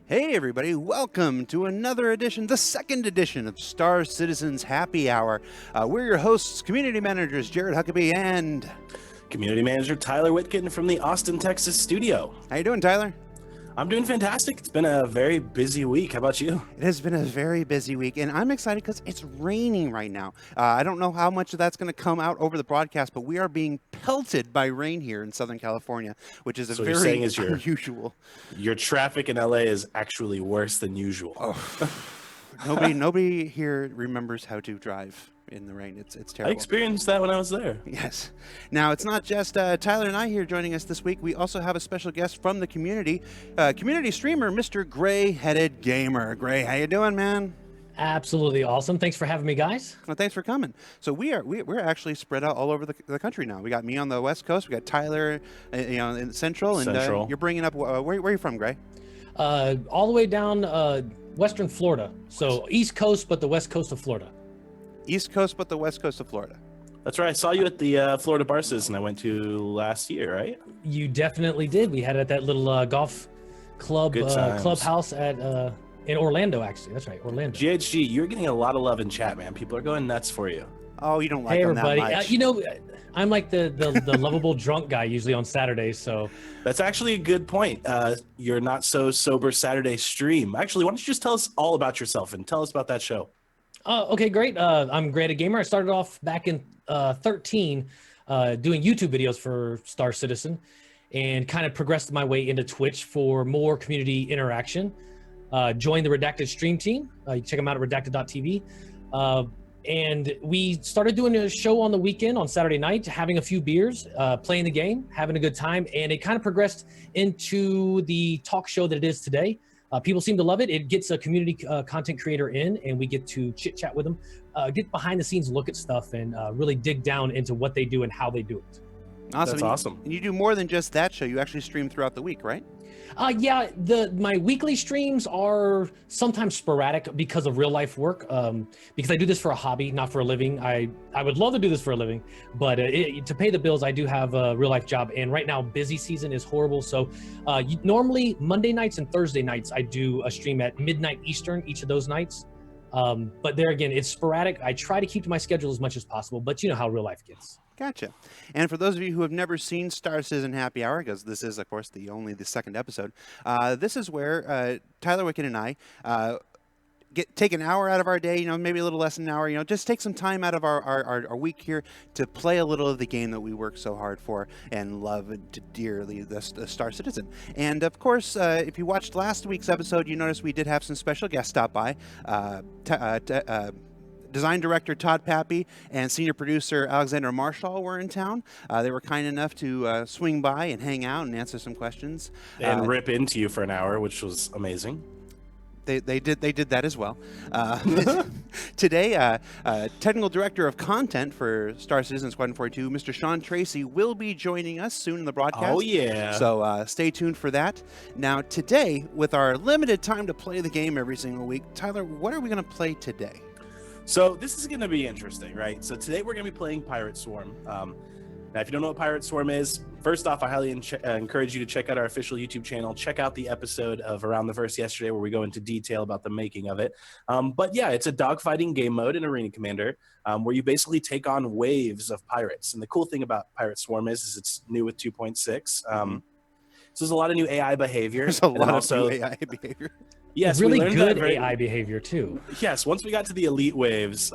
Hey everybody, welcome to another edition, the second edition of Star Citizens Happy Hour. We're your hosts, community managers Jared Huckaby and... Community manager Tyler Witkin from the Austin, Texas studio. How you doing, Tyler? I'm doing fantastic. It's been a very busy week. How about you? It has been a very busy week, and I'm excited because it's raining right now. I don't know how much of that's going to come out over the broadcast, but we are being pelted by rain here in Southern California, which is So very you're saying is unusual. Your traffic in LA is actually worse than usual. Oh. Nobody here remembers how to drive in the rain. It's I terrible. experienced that when I was there. Yes. Now, it's not just Tyler and I here joining us this week. We also have a special guest from the community streamer, Mr. GrayHeadedGamer. Gray, how you doing, man? Absolutely awesome. Thanks for having me, guys. Well, thanks for coming. So we're actually spread out all over the country now. We got me on the West Coast. We got Tyler, in Central, and you're bringing up where are you from, Gray? All the way down Western Florida. So East Coast, but the West Coast of Florida. East Coast, but the West Coast of Florida. That's right. I saw you at the Florida Bar Citizen I went to last year, right? You definitely did. We had it at that little golf club clubhouse at in Orlando, actually. That's right, Orlando. GHG, you're getting a lot of love in chat, man. People are going nuts for you. Oh, you don't like hey, them everybody. that much. I'm like the lovable drunk guy usually on Saturdays. So that's actually a good point. You're not so sober Saturday stream. Actually, why don't you just tell us all about yourself and tell us about that show? Okay, great. I'm GrayHeadedGamer. I started off back in 2013 doing YouTube videos for Star Citizen and kind of progressed my way into Twitch for more community interaction. Joined the Redacted stream team. You can check them out at redacted.tv. And we started doing a show on the weekend on Saturday night, having a few beers, playing the game, having a good time. And it kind of progressed into the talk show that it is today. People seem to love it. It gets a community content creator in, and we get to chit chat with them, get behind the scenes, look at stuff, and really dig down into what they do and how they do it. Awesome. That's awesome. And you do more than just that show. You actually stream throughout the week, right? Yeah, my weekly streams are sometimes sporadic because of real life work. Because I do this for a hobby, not for a living. I would love to do this for a living, but to pay the bills, I do have a real life job. And right now, busy season is horrible. So normally Monday nights and Thursday nights, I do a stream at midnight Eastern each of those nights. But there again, it's sporadic. I try to keep to my schedule as much as possible, but you know how real life gets. Gotcha. And for those of you who have never seen Star Citizen Happy Hour, because this is, of course, only the second episode, this is where Tyler Witkin and I take an hour out of our day, maybe a little less than an hour, just take some time out of our week here to play a little of the game that we work so hard for and love dearly, the Star Citizen. And of course, if you watched last week's episode, you noticed we did have some special guests stop by. Design director Todd Pappy and senior producer Alexander Marshall were in town. They were kind enough to swing by and hang out and answer some questions. And rip into you for an hour, which was amazing. They did that as well. Today, technical director of content for Star Citizen Squadron 42, Mr. Sean Tracy, will be joining us soon in the broadcast. Oh, yeah. So stay tuned for that. Now, today, with our limited time to play the game every single week, Tyler, what are we going to play today? So this is going to be interesting, right? So today we're going to be playing Pirate Swarm. Now, if you don't know what Pirate Swarm is, first off, I highly encourage you to check out our official YouTube channel. Check out the episode of Around the Verse yesterday where we go into detail about the making of it. But yeah, it's a dogfighting game mode in Arena Commander where you basically take on waves of pirates. And the cool thing about Pirate Swarm is it's new with 2.6. So there's a lot of new AI behavior. There's a lot of new AI behavior. Yes, really good AI behavior too. Yes, once we got to the elite waves,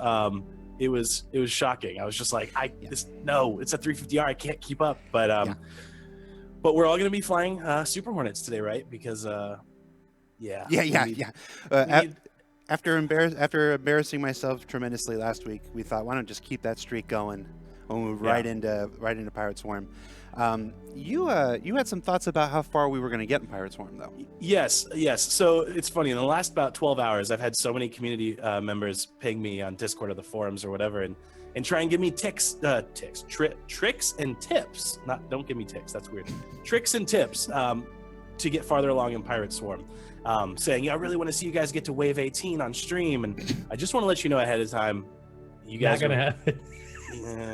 it was shocking. I was just like, no, it's a 350R. I can't keep up. But but we're all going to be flying Super Hornets today, right? Because After embarrassing myself tremendously last week, we thought, why not just keep that streak going? We'll move right into Pirate Swarm. You had some thoughts about how far we were going to get in Pirate Swarm, though. Yes. So it's funny. In the last about 12 hours, I've had so many community members ping me on Discord or the forums or whatever, and try and give me tricks and tips. Don't give me ticks. That's weird. Tricks and tips to get farther along in Pirate Swarm. Saying, I really want to see you guys get to wave 18 on stream, and I just want to let you know ahead of time, you guys not gonna happen.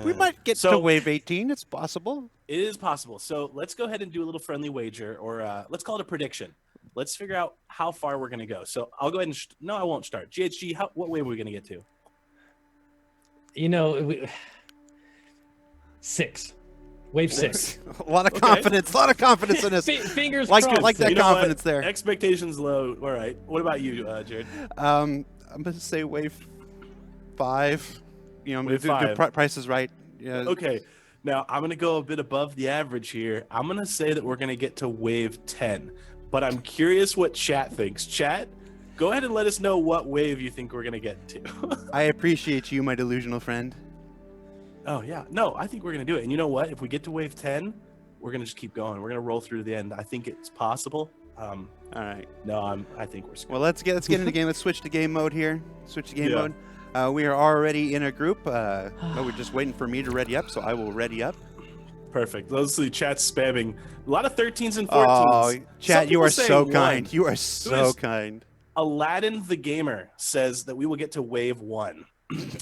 We might get to wave 18. It's possible. It is possible. So let's go ahead and do a little friendly wager, or let's call it a prediction. let's figure out how far we're going to go. So I'll go ahead and no, I won't start. GHG, what wave are we going to get to? You know, 6. Wave 6. A lot of confidence. A lot of confidence in this. Fingers like crossed. that confidence there. Expectations low. All right. What about you, Jared? I'm going to say wave 5. You know, Wave if 5. Price is right. Yeah. Okay. Now, I'm going to go a bit above the average here. I'm going to say that we're going to get to wave 10. But I'm curious what chat thinks. Chat, go ahead and let us know what wave you think we're going to get to. I appreciate you, my delusional friend. Oh, yeah. No, I think we're going to do it. And you know what? If we get to wave 10, we're going to just keep going. We're going to roll through to the end. I think it's possible. All right. No, I think we're screwed. Well, let's get into the game. Let's switch to game mode here. Switch to game mode. We are already in a group. But we're just waiting for me to ready up, so I will ready up. Perfect. Those see chat's spamming. A lot of 13s and 14s. Oh, chat, Some you are people say so 1. kind. You are so kind. Aladdin the Gamer says that we will get to wave 1.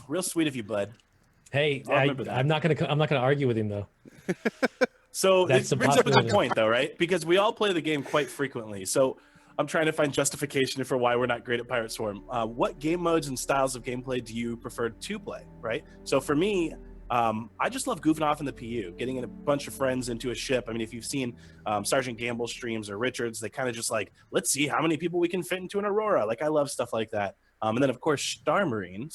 Real sweet of you, bud. Hey, I'm not gonna argue with him though. So That's it brings up a good point, though, right? Because we all play the game quite frequently. So I'm trying to find justification for why we're not great at Pirate Swarm. What game modes and styles of gameplay do you prefer to play, right? So for me, I just love goofing off in the PU, getting in a bunch of friends into a ship. I mean, if you've seen Sergeant Gamble streams or Richards, they kind of just like, let's see how many people we can fit into an Aurora. Like, I love stuff like that. And then, of course, Star Marine.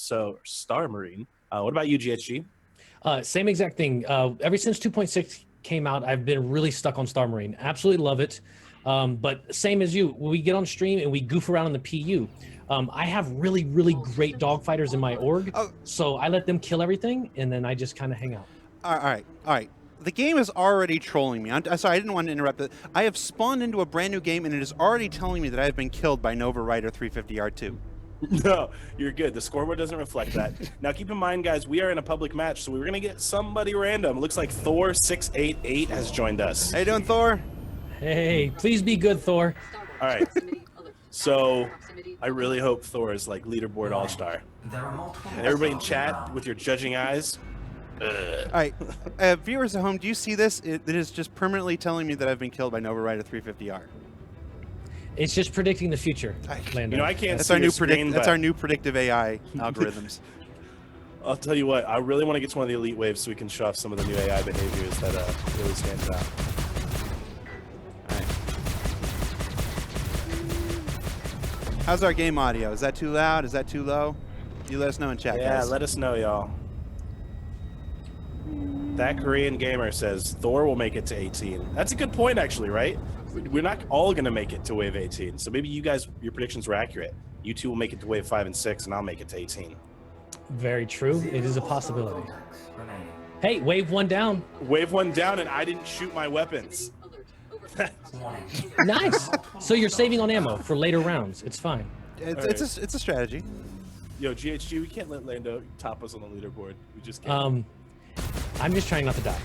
What about you, GHG? Same exact thing. Ever since 2.6 came out, I've been really stuck on Star Marine. Absolutely love it. But same as you, when we get on stream and we goof around in the PU, I have really, really great dogfighters in my org. So I let them kill everything, and then I just kind of hang out. All right. The game is already trolling me. I'm sorry, I didn't want to interrupt it. I have spawned into a brand new game, and it is already telling me that I have been killed by Nova Rider 350R2. No, you're good. The scoreboard doesn't reflect that. Now, keep in mind, guys, we are in a public match, so we're going to get somebody random. It looks like Thor688 has joined us. How you doing, Thor? Hey, please be good, Thor. All right. So I really hope Thor is like leaderboard all-star. And everybody in chat with your judging eyes. All right. Viewers at home, do you see this? It is just permanently telling me that I've been killed by Nova Rider 350R. It's just predicting the future, Lando. You know, I can't That's see our new your screen, That's but our new predictive AI algorithms. I'll tell you what, I really want to get to one of the elite waves so we can show off some of the new AI behaviors that really stands out. All right. How's our game audio? Is that too loud? Is that too low? You let us know in chat, Yeah, guys. let us know, y'all. That Korean gamer says Thor will make it to 18. That's a good point, actually, right? We're not all going to make it to wave 18. So maybe you guys, your predictions were accurate. You two will make it to wave 5 and 6, and I'll make it to 18. Very true. It is a possibility. Hey, wave 1 down. Wave 1 down, and I didn't shoot my weapons. Nice. So you're saving on ammo for later rounds. It's fine. It's a strategy. Yo, GHG, we can't let Lando top us on the leaderboard. We just can't. I'm just trying not to die.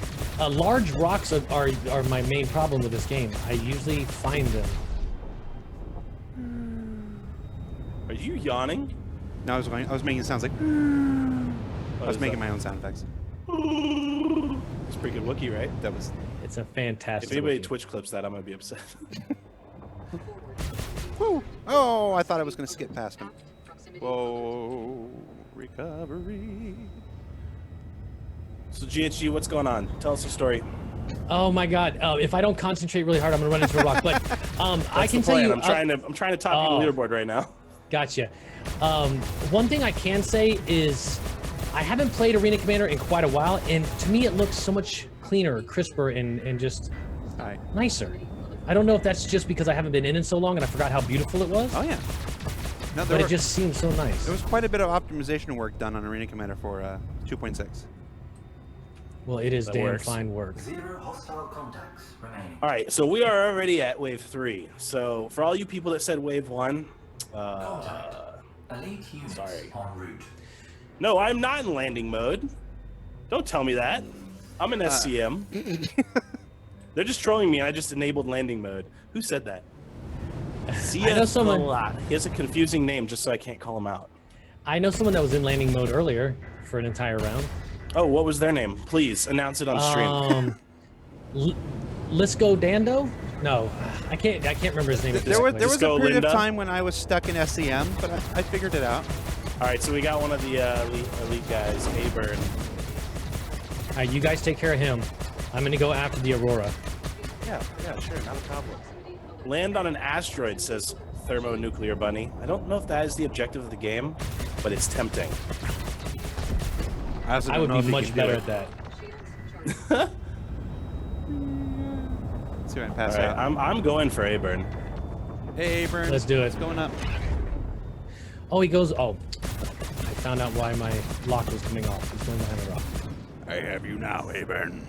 Large rocks are my main problem with this game. I usually find them. Are you yawning? No, I was making sounds like. I was making my own sound effects. It's pretty good Wookiee, right? That was. It's a fantastic. If anybody Wookiee. Twitch clips that, I'm gonna be upset. Whew. Oh, I thought I was going to skip past him. Whoa, recovery. So GHG, what's going on? Tell us a story. Oh my God! If I don't concentrate really hard, I'm gonna run into a rock. But I can tell you, I'm trying to top you the leaderboard right now. Gotcha. One thing I can say is I haven't played Arena Commander in quite a while, and to me it looks so much cleaner, crisper, and just nicer. I don't know if that's just because I haven't been in so long and I forgot how beautiful it was. Oh yeah. No, But it just seems so nice. There was quite a bit of optimization work done on Arena Commander for 2.6. Well, it is That damn works. fine work. 0 hostile contacts remaining. All right, so we are already at wave 3. So for all you people that said wave 1, Elite units sorry. en route. No, I'm not in landing mode. Don't tell me that. I'm in SCM. They're just trolling me, and I just enabled landing mode. Who said that? I know someone. He has a confusing name just so I can't call him out. I know someone that was in landing mode earlier for an entire round. Oh, what was their name? Please announce it on stream. Let's go Dando. No, I can't remember his name. At this There point. was a go, period Linda. of time when I was stuck in SEM, but I figured it out. All right, so we got one of the elite guys, Aburn. All right, you guys take care of him. I'm gonna go after the Aurora. Yeah, sure, not a problem. Land on an asteroid, says Thermonuclear Bunny. I don't know if that is the objective of the game, but it's tempting. also I don't would know if be he much can do better it. at that. Let's see if I can All pass right, out. I'm going for Aburn. Hey, Burn. Let's do it. It's going up. Oh, he goes. Oh, I found out why my lock was coming off. He's going behind a rock. I have you now, Aburn.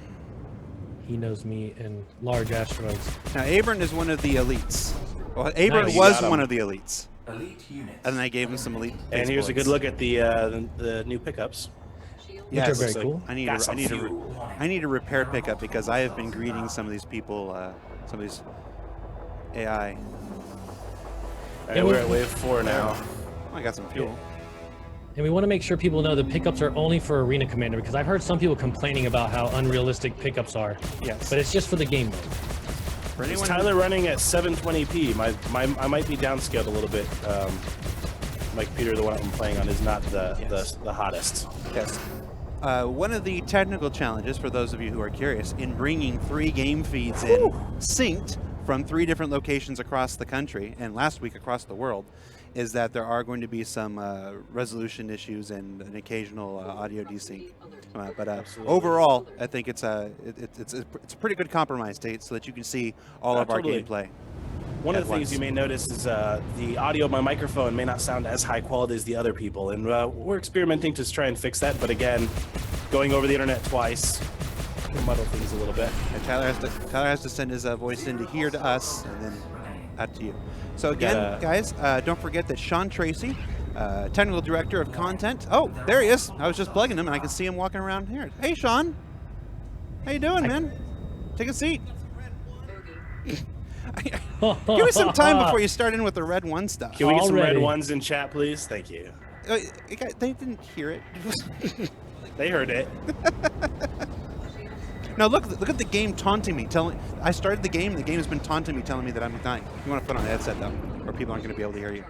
He knows me in large asteroids. Now, Aburn is one of the elites. Well, Aburn Nice. was You got him. one of the elites. Elite units. And then I gave him some elite And here's a good exploits. look at the new pickups. Yes. Which are very So cool. I need got a, some fuel. I need a repair pickup because I have been greeting some of these people, some of these AI. All right, we're at wave 4 now. Oh, I got some fuel. And we want to make sure people know the pickups are only for Arena Commander, because I've heard some people complaining about how unrealistic pickups are. Yes. But it's just for the game mode. For Is anyone Tyler running at 720p? I might be downscaled a little bit. My computer, the one I'm playing on, is not the hottest. yes. One of the technical challenges, for those of you who are curious, in bringing 3 game feeds in synced from 3 different locations across the country, and last week across the world, is that there are going to be some resolution issues and an occasional audio desync. But overall, I think it's a pretty good compromise state so that you can see all of Totally. our gameplay. One of at the things once. you may notice is the audio of my microphone may not sound as high quality as the other people, and we're experimenting to try and fix that. But again, going over the internet twice can muddle things a little bit. And Tyler has to send his voice into here to us, and then out to you. So again, Gotta- guys, don't forget that Sean Tracy, technical director of content. Oh, there he is. I was just plugging him, and I can see him walking around here. Hey, Sean. How you doing, man? Take a seat. Give me some time before you start in with the red one stuff. Can we get some red Already. ones in chat, please? Thank you. They didn't hear it. They heard it. Now look at the game taunting me. I started the game. The game has been taunting me, telling me that I'm dying. You want to put on a headset though, or people aren't going to be able to hear you.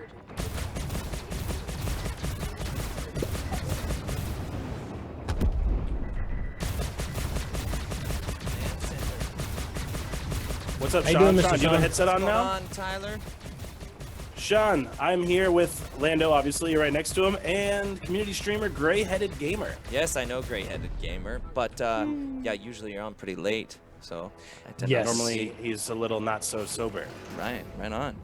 What's up, How you Sean? doing, Mr. Sean, do you have a Sean? headset on What's going now? on, Tyler? Sean, I'm here with Lando, obviously, you're right next to him, and community streamer GrayHeaded Gamer. Yes, I know GrayHeaded Gamer, but yeah, usually you're on pretty late, so I tend Yes. to Normally, he's a little not so sober. right on.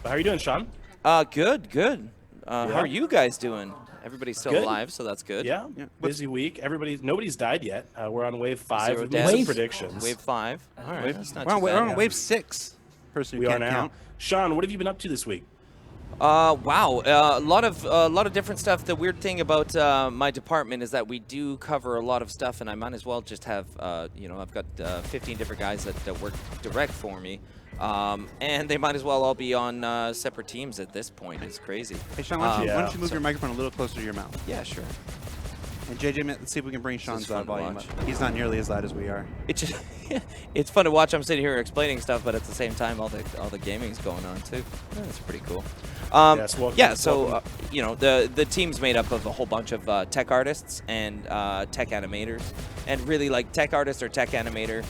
But how are you doing, Sean? Good. How Yeah. are you guys doing? Everybody's still Good. alive, so that's good. Yeah, Yeah. busy week. Nobody's died yet. We're on wave 5. Zero We've made some deaths. predictions. Wave 5. All right, that's not We're on, too we're bad. on wave 6. Person who We are can't now. count. Sean, what have you been up to this week? Wow, a lot of different stuff. The weird thing about my department is that we do cover a lot of stuff, and I might as well just have, I've got 15 different guys that work direct for me, and they might as well all be on separate teams at this point. It's crazy. Hey Sean, why Yeah. don't you move your microphone a little closer to your mouth? Yeah, sure. And JJ, let's see if we can bring Sean's fun to volume watch. up. He's not nearly as loud as we are. It's just it's fun to watch. I'm sitting here explaining stuff, but at the same time, all the gaming's going on too. That's pretty cool. Yes, welcome- Yeah, so welcome. the team's made up of a whole bunch of tech artists and tech animators, and really like tech artist or tech animator.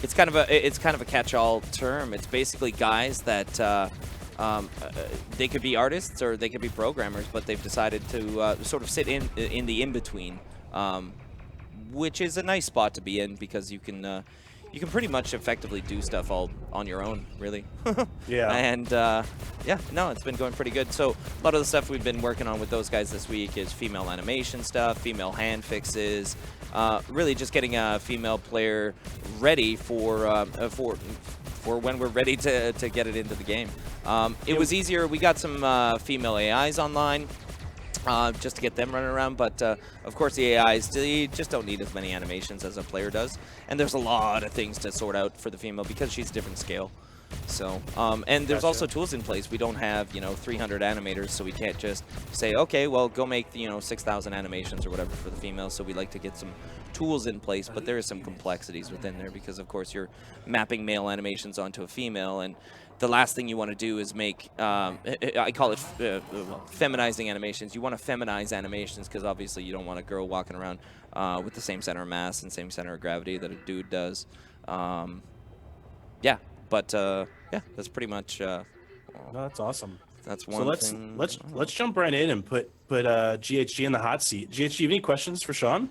It's kind of a catch-all term. It's basically guys that. They could be artists or they could be programmers, but they've decided to sort of sit in the in-between, which is a nice spot to be in because you can pretty much effectively do stuff all on your own, really. Yeah. And yeah, no, it's been going pretty good. So a lot of the stuff we've been working on with those guys this week is female animation stuff, female hand fixes, really just getting a female player ready for when we're ready to get it into the game. It was easier. We got some female AIs online just to get them running around, but of course the AIs they just don't need as many animations as a player does, and there's a lot of things to sort out for the female because she's a different scale. So, and there's also tools in place. We don't have, 300 animators, so we can't just say, okay, well, go make, 6,000 animations or whatever for the females. So we like to get some tools in place, but there is some complexities within there because, of course, you're mapping male animations onto a female, and the last thing you want to do is make, I call it feminizing animations. You want to feminize animations because obviously you don't want a girl walking around with the same center of mass and same center of gravity that a dude does. Yeah, but yeah, that's pretty much. No, that's awesome. That's one thing. Let's jump right in and put GHG in the hot seat. GHG, you have any questions for Sean?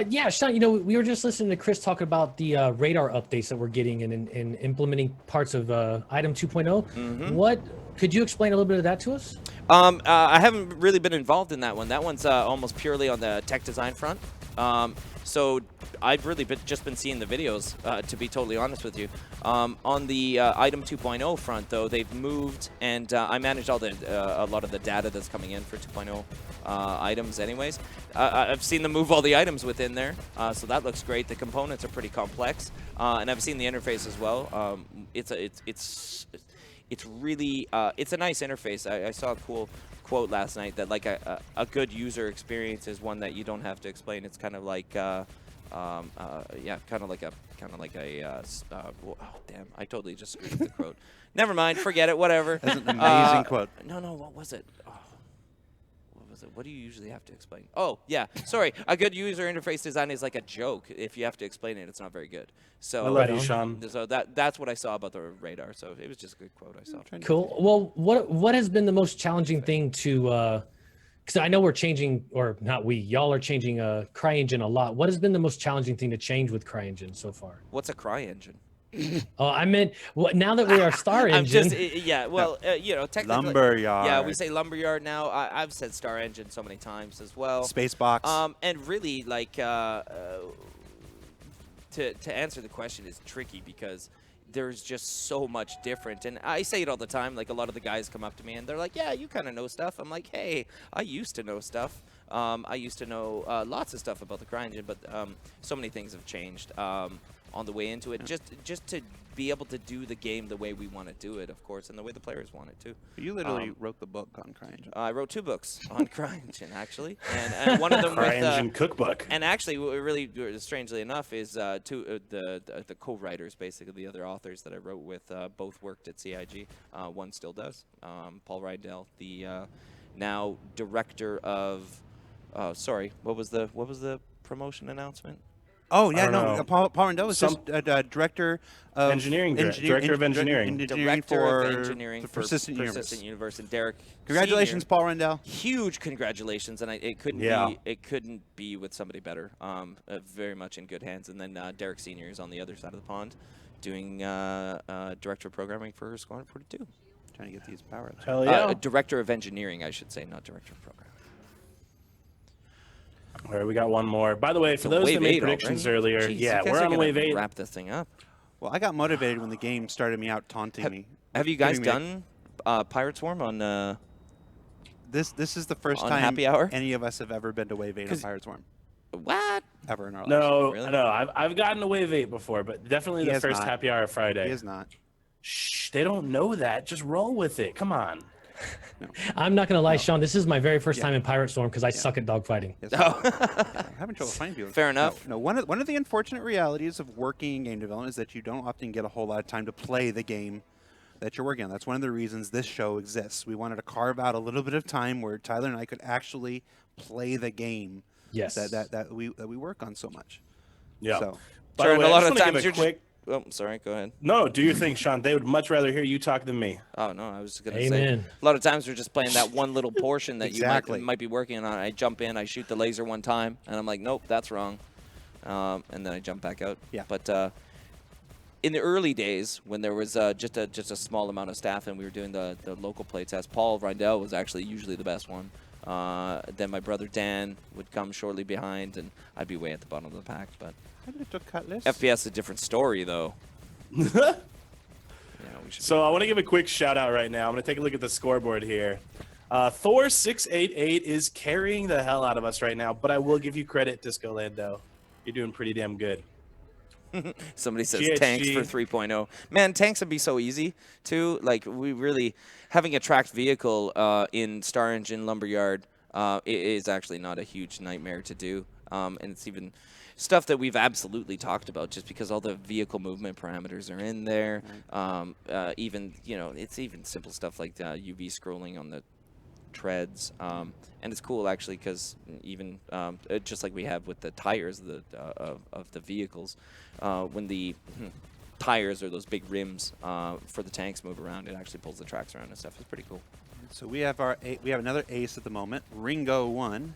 Yeah, Sean, we were just listening to Chris talk about the radar updates that we're getting and implementing parts of item 2.0. What could you explain a little bit of that to us? I haven't really been involved in that one. That one's almost purely on the tech design front. So I've really just been seeing the videos, to be totally honest with you. On the item 2.0 front, though, they've moved, and I managed all a lot of the data that's coming in for 2.0 items anyways. I've seen them move all the items within there, so that looks great. The components are pretty complex, and I've seen the interface as well. It's really it's a nice interface. I saw a cool quote last night that like a good user experience is one that you don't have to explain. It's kind of like yeah, kind of like a oh damn, I totally just screwed up the quote. Never mind, forget it, whatever. That's an amazing quote. No, what was it? Oh, what was it? What do you usually have to explain? Oh, yeah, sorry. A good user interface design is like a joke. If you have to explain it, it's not very good. So I love you, Sean. So that's what I saw about the radar. So it was just a good quote I saw. Cool. Well, what has been the most challenging thing to? Because I know we're changing, or not we, y'all are changing CryEngine a lot. What has been the most challenging thing to change with CryEngine so far? What's a CryEngine? Oh, I meant now that we are Star Engine. Yeah, well, technically. Lumberyard. Yeah, we say Lumberyard now. I've said Star Engine so many times as well. Spacebox. And really, like, to answer the question is tricky because there's just so much different. And I say it all the time. Like, a lot of the guys come up to me and they're like, yeah, you kind of know stuff. I'm like, hey, I used to know stuff. I used to know lots of stuff about the CryEngine, but so many things have changed on the way into it. Just to be able to do the game the way we want to do it, of course, and the way the players want it too. You literally wrote the book on CryEngine. I wrote 2 books on CryEngine, actually, and one of them CryEngine cookbook. And actually, what really, strangely enough, is the co-writers, basically the other authors that I wrote with, both worked at CIG. One still does. Paul Rydell, the now director of. Sorry, what was the promotion announcement? Oh yeah, no. Paul Rindell was just director of engineering. Director of engineering. Director of engineering for Persistent Universe. And Derek. Congratulations, Senior, Paul Rindell. Huge congratulations, and it couldn't be with somebody better. Very much in good hands. And then Derek Senior is on the other side of the pond, doing director of programming for Squadron 42. Trying to get these power ups. Hell yeah. Director of engineering, I should say, not director of programming. All right, we got one more. By the way, for those that made predictions earlier, Jeez, yeah, we're on wave 8. Wrap this thing up. Well, I got motivated when the game started me out taunting me. Have you guys done Pirate Swarm on? This is the first time Happy Hour? any of us have ever been to wave 8 on Pirate Swarm. What? Ever in our lives. No, Really? no, I've gotten to wave 8 before, but definitely the first Happy Hour Friday. He is not. Shh, they don't know that. Just roll with it. Come on. No. I'm not gonna lie, Sean. This is my very first time in Pirate Storm because I suck at dogfighting. Yes, Oh. I'm having trouble finding people. Fair enough. No, one of the unfortunate realities of working in game development is that you don't often get a whole lot of time to play the game that you're working on. That's one of the reasons this show exists. We wanted to carve out a little bit of time where Tyler and I could actually play the game. Yes. That we work on so much. Yeah. So, By Sure, the way, and a lot I of just wanna times give you're a quick. Oh, sorry. Go ahead. No, do your thing, Sean. They would much rather hear you talk than me. Oh no, I was just gonna Amen. say. A lot of times we're just playing that one little portion that Exactly. you might be working on. I jump in, I shoot the laser one time, and I'm like, nope, that's wrong, and then I jump back out. Yeah. But in the early days, when there was just a small amount of staff and we were doing the local play test, Paul Rydell was actually usually the best one. Then my brother Dan would come shortly behind, and I'd be way at the bottom of the pack. But little cutlass. FPS is a different story, though. Yeah, we should. So I want to give a quick shout out right now. I'm going to take a look at the scoreboard here. Thor688 is carrying the hell out of us right now, but I will give you credit, Disco Lando. You're doing pretty damn good. Somebody says GHG. tanks for 3.0. Man, tanks would be so easy too. Like we really having a tracked vehicle in Star Engine Lumberyard is actually not a huge nightmare to do. And it's even stuff that we've absolutely talked about just because all the vehicle movement parameters are in there. Even it's even simple stuff like UV scrolling on the treads, and it's cool actually because even just like we have with the tires of the vehicles, when the tires or those big rims for the tanks move around, it actually pulls the tracks around and stuff. It's pretty cool. So we have another ace at the moment, Ringo 1.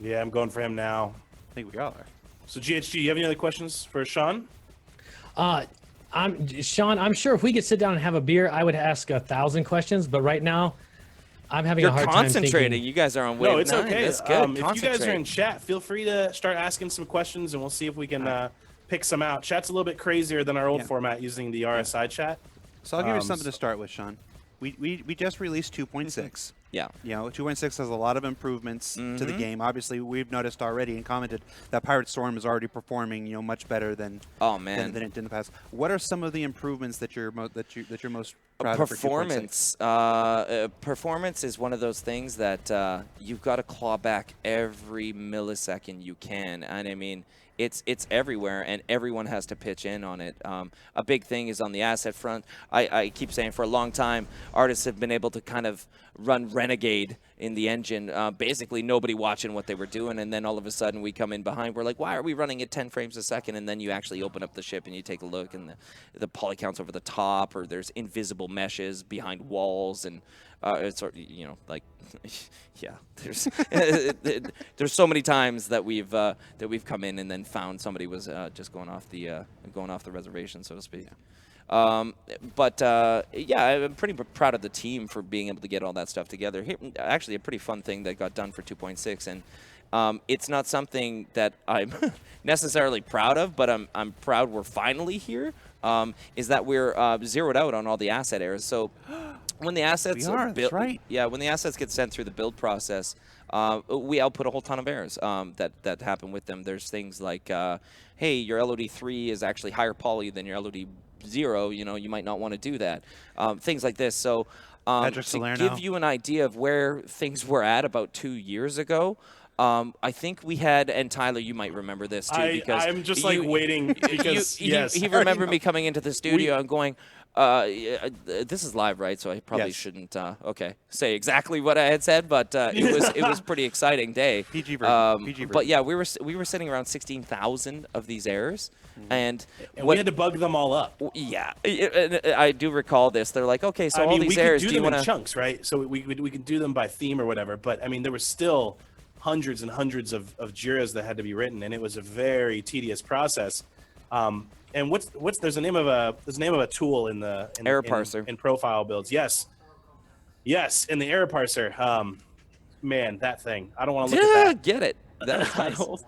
Yeah, I'm going for him now. I think we all are. So GHG, you have any other questions for Sean? Sean, I'm sure if we could sit down and have a beer, I would ask 1,000 questions. But right now, I'm having You're a hard time concentrating. thinking. You guys are on wave No, it's 9. okay. That's good. If you guys are in chat, feel free to start asking some questions, and we'll see if we can pick some out. Chat's a little bit crazier than our old format using the RSI chat. So I'll give you something to start with, Sean. We just released 2.6. Yeah. 2.6 has a lot of improvements to the game. Obviously, we've noticed already and commented that Pirate Storm is already performing, much better than than it did in the past. What are some of the improvements that you're most proud of for 2.6? Performance is one of those things that you've got to claw back every millisecond you can, and I mean. It's everywhere, and everyone has to pitch in on it. A big thing is on the asset front. I keep saying for a long time, artists have been able to kind of run Renegade in the engine, basically nobody watching what they were doing, and then all of a sudden we come in behind. We're like, why are we running at 10 frames a second? And then you actually open up the ship and you take a look, and the poly count's over the top, or there's invisible meshes behind walls, and it's like yeah, there's so many times that we've come in and then found somebody was just going off the reservation, so to speak. Yeah, I'm pretty proud of the team for being able to get all that stuff together. Actually, a pretty fun thing that got done for 2.6, and it's not something that I'm necessarily proud of, but I'm proud we're finally here. Is that we're zeroed out on all the asset errors. So when the assets when the assets get sent through the build process, we output a whole ton of errors that happen with them. There's things like, hey, your LOD3 is actually higher poly than your LOD0. You might not want to do that. Things like this. So to give you an idea of where things were at about 2 years ago, I think we had, and Tyler, you might remember this too, because I'm just waiting because he remembered me coming into the studio and going, this is live, right? So I probably shouldn't say exactly what I had said, but it was pretty exciting day. PG version. But yeah, we were sitting around 16,000 of these errors, and we had to bug them all up. Yeah, I do recall this. They're like, okay, so all these errors, we could do them in chunks, right? So we could do them by theme or whatever. But I mean, there was still hundreds and hundreds of JIRAs that had to be written, and it was a very tedious process. And there's a name of a tool in the error parser in profile builds. Yes, in the error parser. Man, that thing. I don't want to look at that. Get it. That was nice.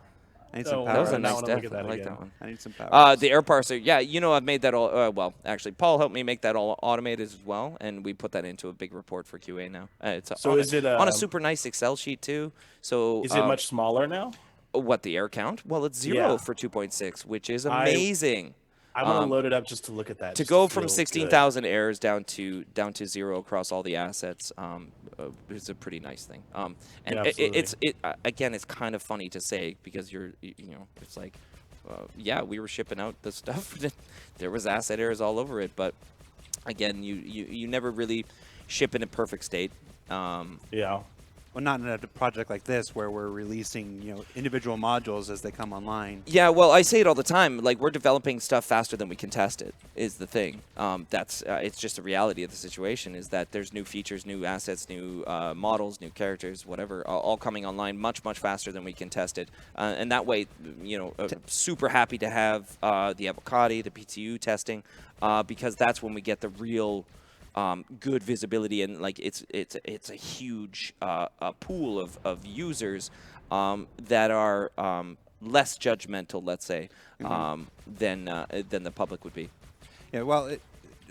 I need some power. That was a nice def. I like that one. I need some power. The error parser. Yeah, I've made that all. Well, actually, Paul helped me make that all automated as well, and we put that into a big report for QA now. It's is it on a super nice Excel sheet too? So is it much smaller now? What, the error count? Well, it's 0 for 2.6, which is amazing. I want to load it up just to look at that. To go from 16,000 errors down to 0 across all the assets is a pretty nice thing. And again, it's kind of funny to say because it's like, we were shipping out the stuff. There was asset errors all over it, but again, you never really ship in a perfect state. Well, not in a project like this where we're releasing, individual modules as they come online. Yeah, well, I say it all the time. Like, we're developing stuff faster than we can test it, is the thing. It's just the reality of the situation is that there's new features, new assets, new models, new characters, whatever, all coming online much, much faster than we can test it. And that way, super happy to have the Avocado, the PTU testing, because that's when we get the real good visibility, and like it's a huge pool of users that are less judgmental, let's say, than the public would be. Yeah, well,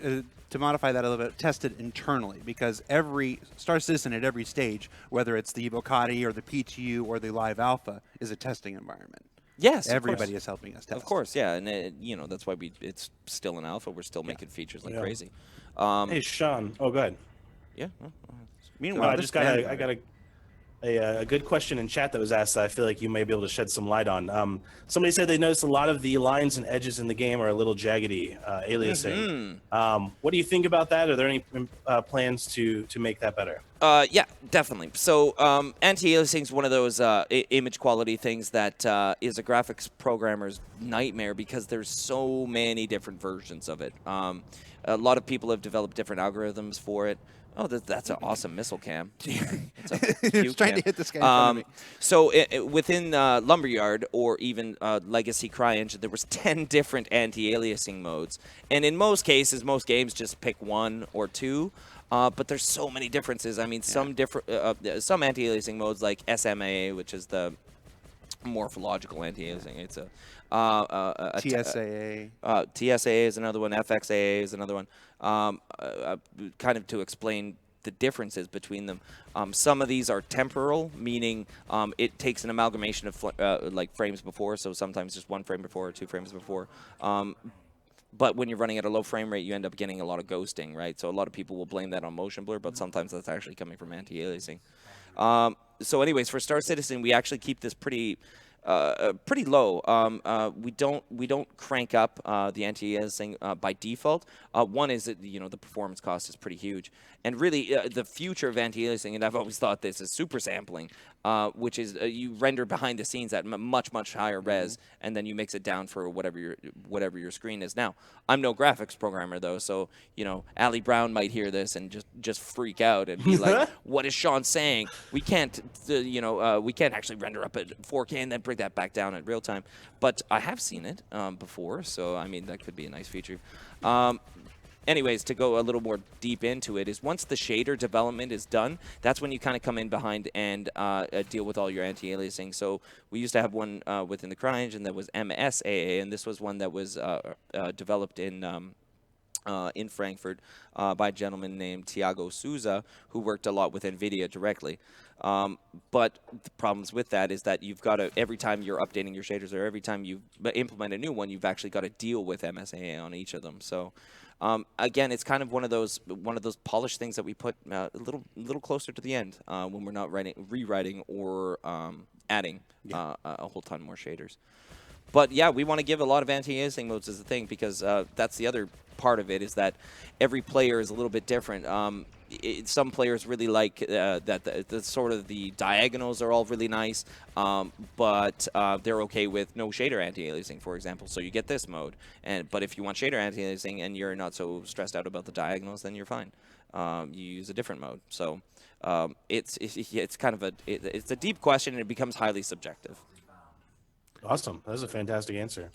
to modify that a little bit, tested internally, because every Star Citizen at every stage, whether it's the Evocati or the PTU or the Live Alpha, is a testing environment. Yes, everybody is helping us test. Of course, yeah, and you know that's why it's still in alpha. We're still making features like crazy. Hey, Sean. Oh, go ahead. Yeah. Meanwhile, I just got a good question in chat that was asked that I feel like you may be able to shed some light on. Somebody said they noticed a lot of the lines and edges in the game are a little jaggedy, aliasing. What do you think about that? Are there any plans to make that better? Yeah, definitely. So anti-aliasing is one of those image quality things that is a graphics programmer's nightmare because there's so many different versions of it. A lot of people have developed different algorithms for it. Oh, that's an awesome missile cam. It's trying to hit this guy in front of me. So within Lumberyard or even Legacy CryEngine, there was 10 different anti-aliasing modes. And in most cases, most games just pick 1 or 2. But there's so many differences. I mean, some anti-aliasing modes like SMA, which is the morphological anti-aliasing. It's a TSAA. TSAA is another one. FXAA is another one. Kind of to explain the differences between them. Some of these are temporal, meaning it takes an amalgamation of like frames before. So sometimes just 1 frame before or 2 frames before. But when you're running at a low frame rate, you end up getting a lot of ghosting, right? So a lot of people will blame that on motion blur, but sometimes that's actually coming from anti-aliasing. So anyways, for Star Citizen, we actually keep this pretty low. We don't crank up the anti-aliasing by default. One is that the performance cost is pretty huge, and really the future of anti-aliasing, and I've always thought this is super sampling, which is you render behind the scenes at much higher res, and then you mix it down for whatever your screen is. Now, I'm no graphics programmer though, so Ali Brown might hear this and just freak out and be like, "What is Sean saying? We can't, we can't actually render up at 4K and then bring that back down at real time." But I have seen it before, so I mean that could be a nice feature. Anyways, to go a little more deep into it, is once the shader development is done, that's when you kind of come in behind and deal with all your anti-aliasing. So we used to have one within the CryEngine that was MSAA, and this was one that was developed in Frankfurt by a gentleman named Tiago Souza, who worked a lot with NVIDIA directly. But the problems with that is that you've got to, every time you're updating your shaders or every time you implement a new one, you've actually got to deal with MSAA on each of them. So again, it's kind of one of those polished things that we put a little closer to the end when we're not rewriting or adding a whole ton more shaders. But yeah, we want to give a lot of anti-aliasing modes as a thing because that's the other part of it, is that every player is a little bit different. Some players really like that the sort of the diagonals are all really nice, but they're okay with no shader anti-aliasing, for example. So you get this mode, but if you want shader anti-aliasing and you're not so stressed out about the diagonals, then you're fine. You use a different mode. So it's kind of it's a deep question, and it becomes highly subjective. Awesome. That was a fantastic answer.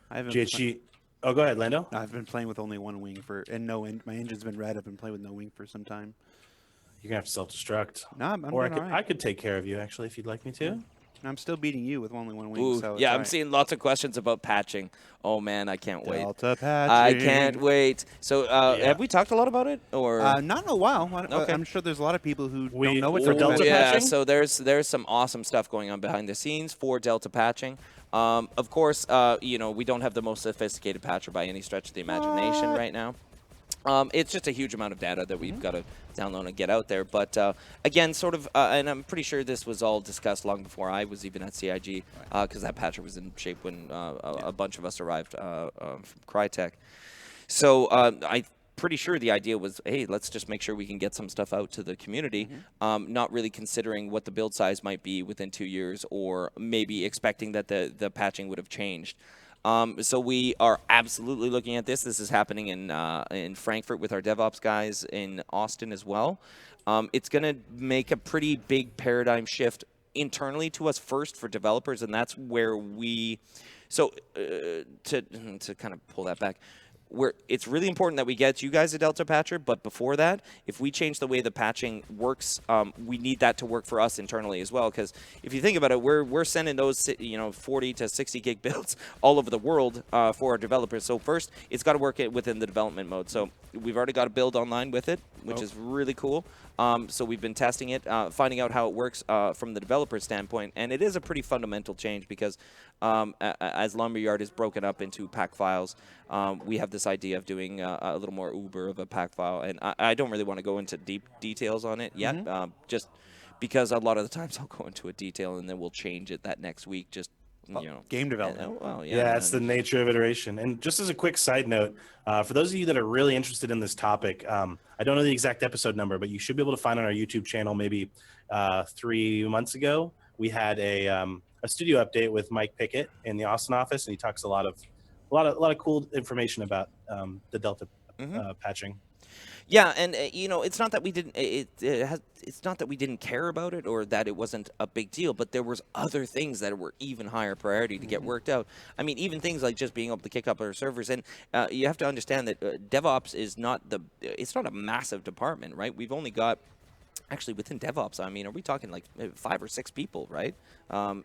I haven't. GHG. Oh, go ahead, Lando. I've been playing with only 1 wing my engine's been red. I've been playing with no wing for some time. You're gonna have to self-destruct. No, I'm or doing all right. I could take care of you actually if you'd like me to. I'm still beating you with only 1 wing. Ooh, so yeah, I'm right. Seeing lots of questions about patching. Oh man, I can't wait. Delta patching. I can't wait. So have we talked a lot about it, or not in a while? Okay. I'm sure there's a lot of people who don't know what for Delta yeah, patching? so there's some awesome stuff going on behind the scenes for Delta patching. Of course, we don't have the most sophisticated patcher by any stretch of the imagination right now. It's just a huge amount of data that we've got to download and get out there. But again, sort of, and I'm pretty sure this was all discussed long before I was even at CIG, because that patcher was in shape when a bunch of us arrived from Crytek. So I'm pretty sure the idea was, hey, let's just make sure we can get some stuff out to the community, not really considering what the build size might be within 2 years, or maybe expecting that the patching would have changed. So we are absolutely looking at this. This is happening in Frankfurt with our DevOps guys, in Austin as well. It's going to make a pretty big paradigm shift internally to us first for developers, and that's where we. So to kind of pull that back. It's really important that we get you guys a Delta patcher, but before that, if we change the way the patching works, we need that to work for us internally as well. Because if you think about it, we're sending those 40 to 60 gig builds all over the world for our developers. So first, it's got to work within the development mode. So we've already got a build online with it. which is really cool. So we've been testing it, finding out how it works from the developer standpoint, and it is a pretty fundamental change because as Lumberyard is broken up into pack files, we have this idea of doing a little more Uber of a pack file, and I don't really want to go into deep details on it yet, just because a lot of the times I'll go into a detail and then we'll change it that next week, just game development. Well, Yeah, it's the nature of iteration. And just as a quick side note, for those of you that are really interested in this topic, I don't know the exact episode number, but you should be able to find on our YouTube channel maybe 3 months ago. We had a studio update with Mike Pickett in the Austin office, and he talks a lot of cool information about the Delta patching. Yeah, and it's not that we didn't. It's not that we didn't care about it or that it wasn't a big deal, but there was other things that were even higher priority to get worked out. I mean, even things like just being able to kick up our servers, and you have to understand that DevOps is not it's not a massive department, right? We've only got. Actually, within DevOps, I mean, are we talking like 5 or 6 people, right?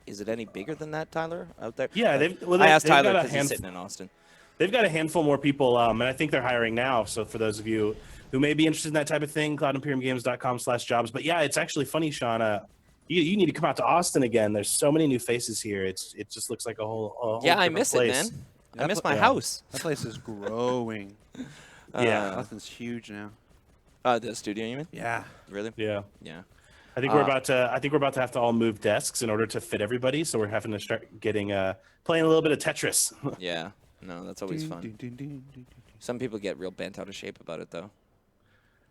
Is it any bigger than that, Tyler, out there? Yeah, I asked Tyler because he's sitting in Austin. They've got a handful more people, and I think they're hiring now. So for those of you who may be interested in that type of thing, cloudimperiumgames.com/jobs. But yeah, it's actually funny, Sean. You need to come out to Austin again. There's so many new faces here. It just looks like a whole yeah, I different miss place. it, man. I miss my house. That place is growing. Yeah. Austin's huge now. The studio, you mean? Yeah. Really? Yeah. Yeah. I think we're about to have to all move desks in order to fit everybody. So we're having to start getting playing a little bit of Tetris. Yeah. No, that's always fun. Some people get real bent out of shape about it, though.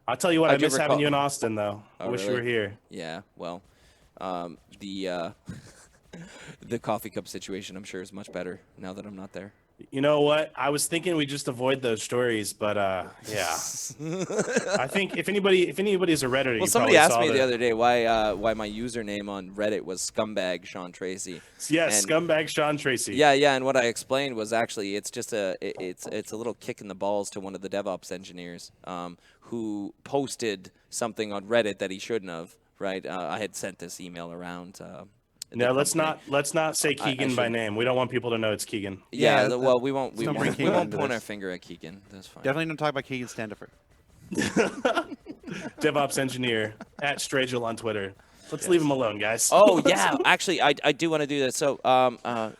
I'll tell you what, I miss having you in in Austin, though. I wish you really? were here. Yeah. Well, the the coffee cup situation, I'm sure, is much better now that I'm not there. You know what? I was thinking we just avoid those stories, but yeah. I think if anybody's a Redditor, Well, somebody asked me the other day why my username on Reddit was Scumbag Sean Tracy. Yes, Scumbag Sean Tracy. Yeah, and what I explained was actually it's just it's a little kick in the balls to one of the DevOps engineers who posted something on Reddit that he shouldn't have. Right? I had sent this email around. No, let's not say Keegan by name. We don't want people to know it's Keegan. Yeah, well, we won't don't bring Keegan point into our this. finger at Keegan. That's fine. Definitely don't talk about Keegan Standifer. DevOps engineer at Stragel on Twitter. Let's leave him alone, guys. Oh yeah, actually, I do want to do that. So,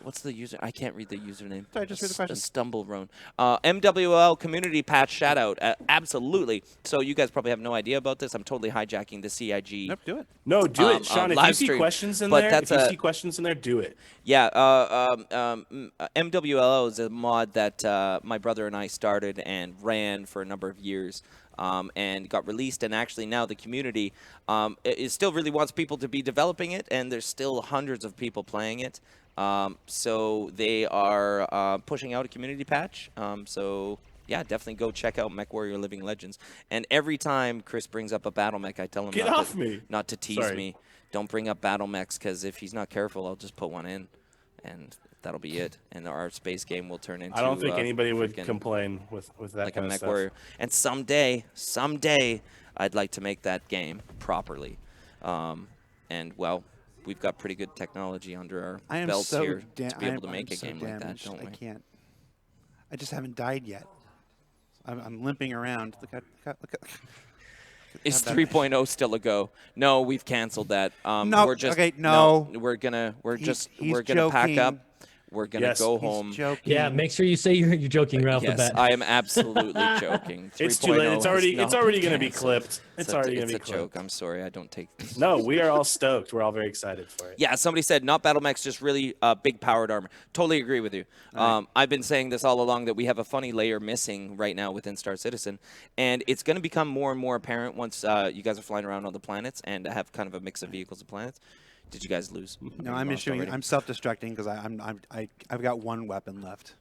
what's the user? I can't read the username. Sorry, just read the question. Stumble Roan. MWL community patch shout out. Absolutely. So you guys probably have no idea about this. I'm totally hijacking the CIG. Nope, do it. No, do it, Sean. If you live see stream. questions in But there, that's if you see questions in there, do it. Yeah, MWLO is a mod that my brother and I started and ran for a number of years. And got released, and actually now the community it still really wants people to be developing it, and there's still hundreds of people playing it. So they are pushing out a community patch. So yeah, definitely go check out MechWarrior Living Legends. And every time Chris brings up a battle mech, I tell him not to tease me. Don't bring up battle mechs, because if he's not careful, I'll just put one in, and that'll be it. And our space game will turn into. I don't think anybody would complain with that like kind a of mech stuff. warrior. And someday, I'd like to make that game properly. And well, we've got pretty good technology under our belts here to be able to make a game like that, don't we? I can't. I just haven't died yet. I'm limping around. Look at. Is 3.0 still a go? No, we've canceled that. No, we're just okay, no. we're gonna He's pack joking. up. We're gonna go He's home. joking. Yeah, make sure you say you're joking right off the Yes, bat. I am absolutely joking. It's too late. 3.0 It's has already not going to been be canceled. clipped. It's already going to be It's a joke. clipped. I'm sorry. I don't take this. No, we are all stoked. We're all very excited for it. Yeah, somebody said not battle mechs, just really big powered armor. Totally agree with you. I've been saying this all along that we have a funny layer missing right now within Star Citizen, and it's going to become more and more apparent once you guys are flying around on the planets and have kind of a mix of vehicles and planets. Did you guys lose? No, I'm issuing. I'm self-destructing because I've got one weapon left.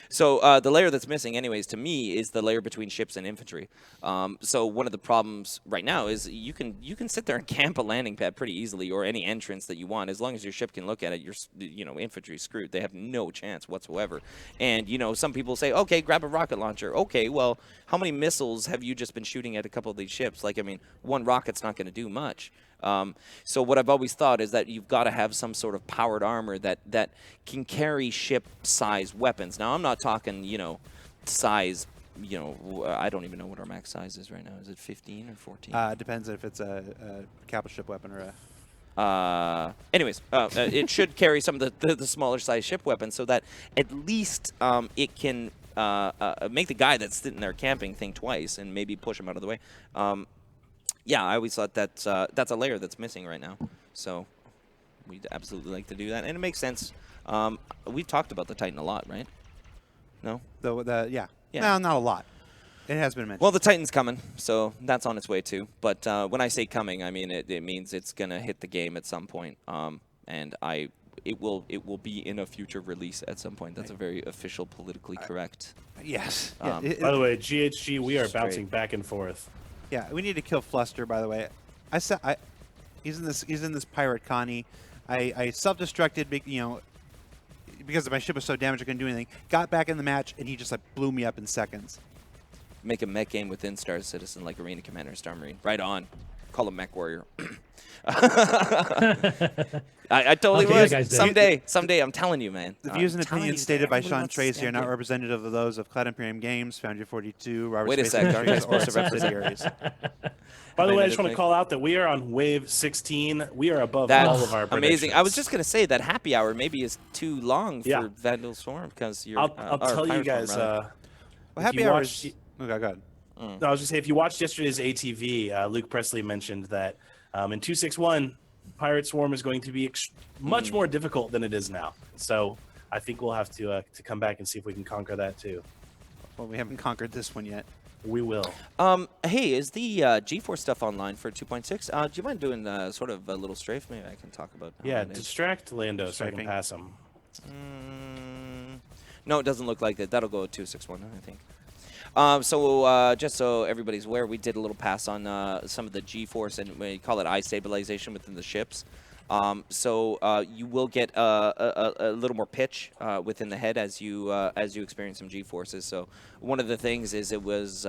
So the layer that's missing, anyways, to me, is the layer between ships and infantry. So one of the problems right now is you can sit there and camp a landing pad pretty easily, or any entrance that you want, as long as your ship can look at it. Your infantry's screwed. They have no chance whatsoever. And some people say, okay, grab a rocket launcher. Okay, well, how many missiles have you just been shooting at a couple of these ships? Like, I mean, one rocket's not going to do much. So what I've always thought is that you've got to have some sort of powered armor that can carry ship-sized weapons. Now, I'm not talking, size you know, I don't even know what our max size is right now. Is it 15 or 14? Depends if it's a capital ship weapon or a. Anyways, it should carry some of the smaller size ship weapons so that at least it can make the guy that's sitting there camping think twice and maybe push him out of the way. Yeah, I always thought that's a layer that's missing right now. So we'd absolutely like to do that, and it makes sense. We've talked about the Titan a lot, right? No? Yeah. Yeah. No, not a lot. It has been mentioned. Well, the Titan's coming, so that's on its way too. But when I say coming, I mean it means it's gonna hit the game at some point. And it will be in a future release at some point. That's a very official, politically correct. Yes. By the way, GHG, we are bouncing back and forth. Yeah, we need to kill Fluster. By the way, he's in this pirate Connie. I self-destructed, you know, because my ship was so damaged I couldn't do anything. Got back in the match and he just like blew me up in seconds. Make a mech game within Star Citizen like Arena Commander and Star Marine. Right on. Call him Mech Warrior. I totally would. Someday, I'm telling you, man. The views and opinions stated by Sean Tracy are not representative of those of Cloud Imperium Games, Foundry 42, Robert Wait a Space sec, Industries, aren't or you supposed to subsidiaries. By the way, I just want to call out that we are on wave 16. We are above That's all of our predictions. amazing. I was just going to say that happy hour maybe is too long Yeah. for Vandal Swarm because you're. I'll tell you guys. Well, if happy you hour watched- is... Okay, go ahead. No, I was going to say, if you watched yesterday's ATV, Luke Presley mentioned that in 261, Pirate Swarm is going to be much more difficult than it is now. So I think we'll have to come back and see if we can conquer that too. Well, we haven't conquered this one yet. We will. Hey, is the G4 stuff online for 2.6? Do you mind doing sort of a little strafe? Maybe I can talk about. how Yeah, that is. distract Lando so I Strafing. can pass him. No, it doesn't look like it. That'll go at 261, I think. Just so everybody's aware, we did a little pass on some of the G-force, and we call it eye stabilization within the ships. You will get a little more pitch within the head as you experience some G-forces. So one of the things is it was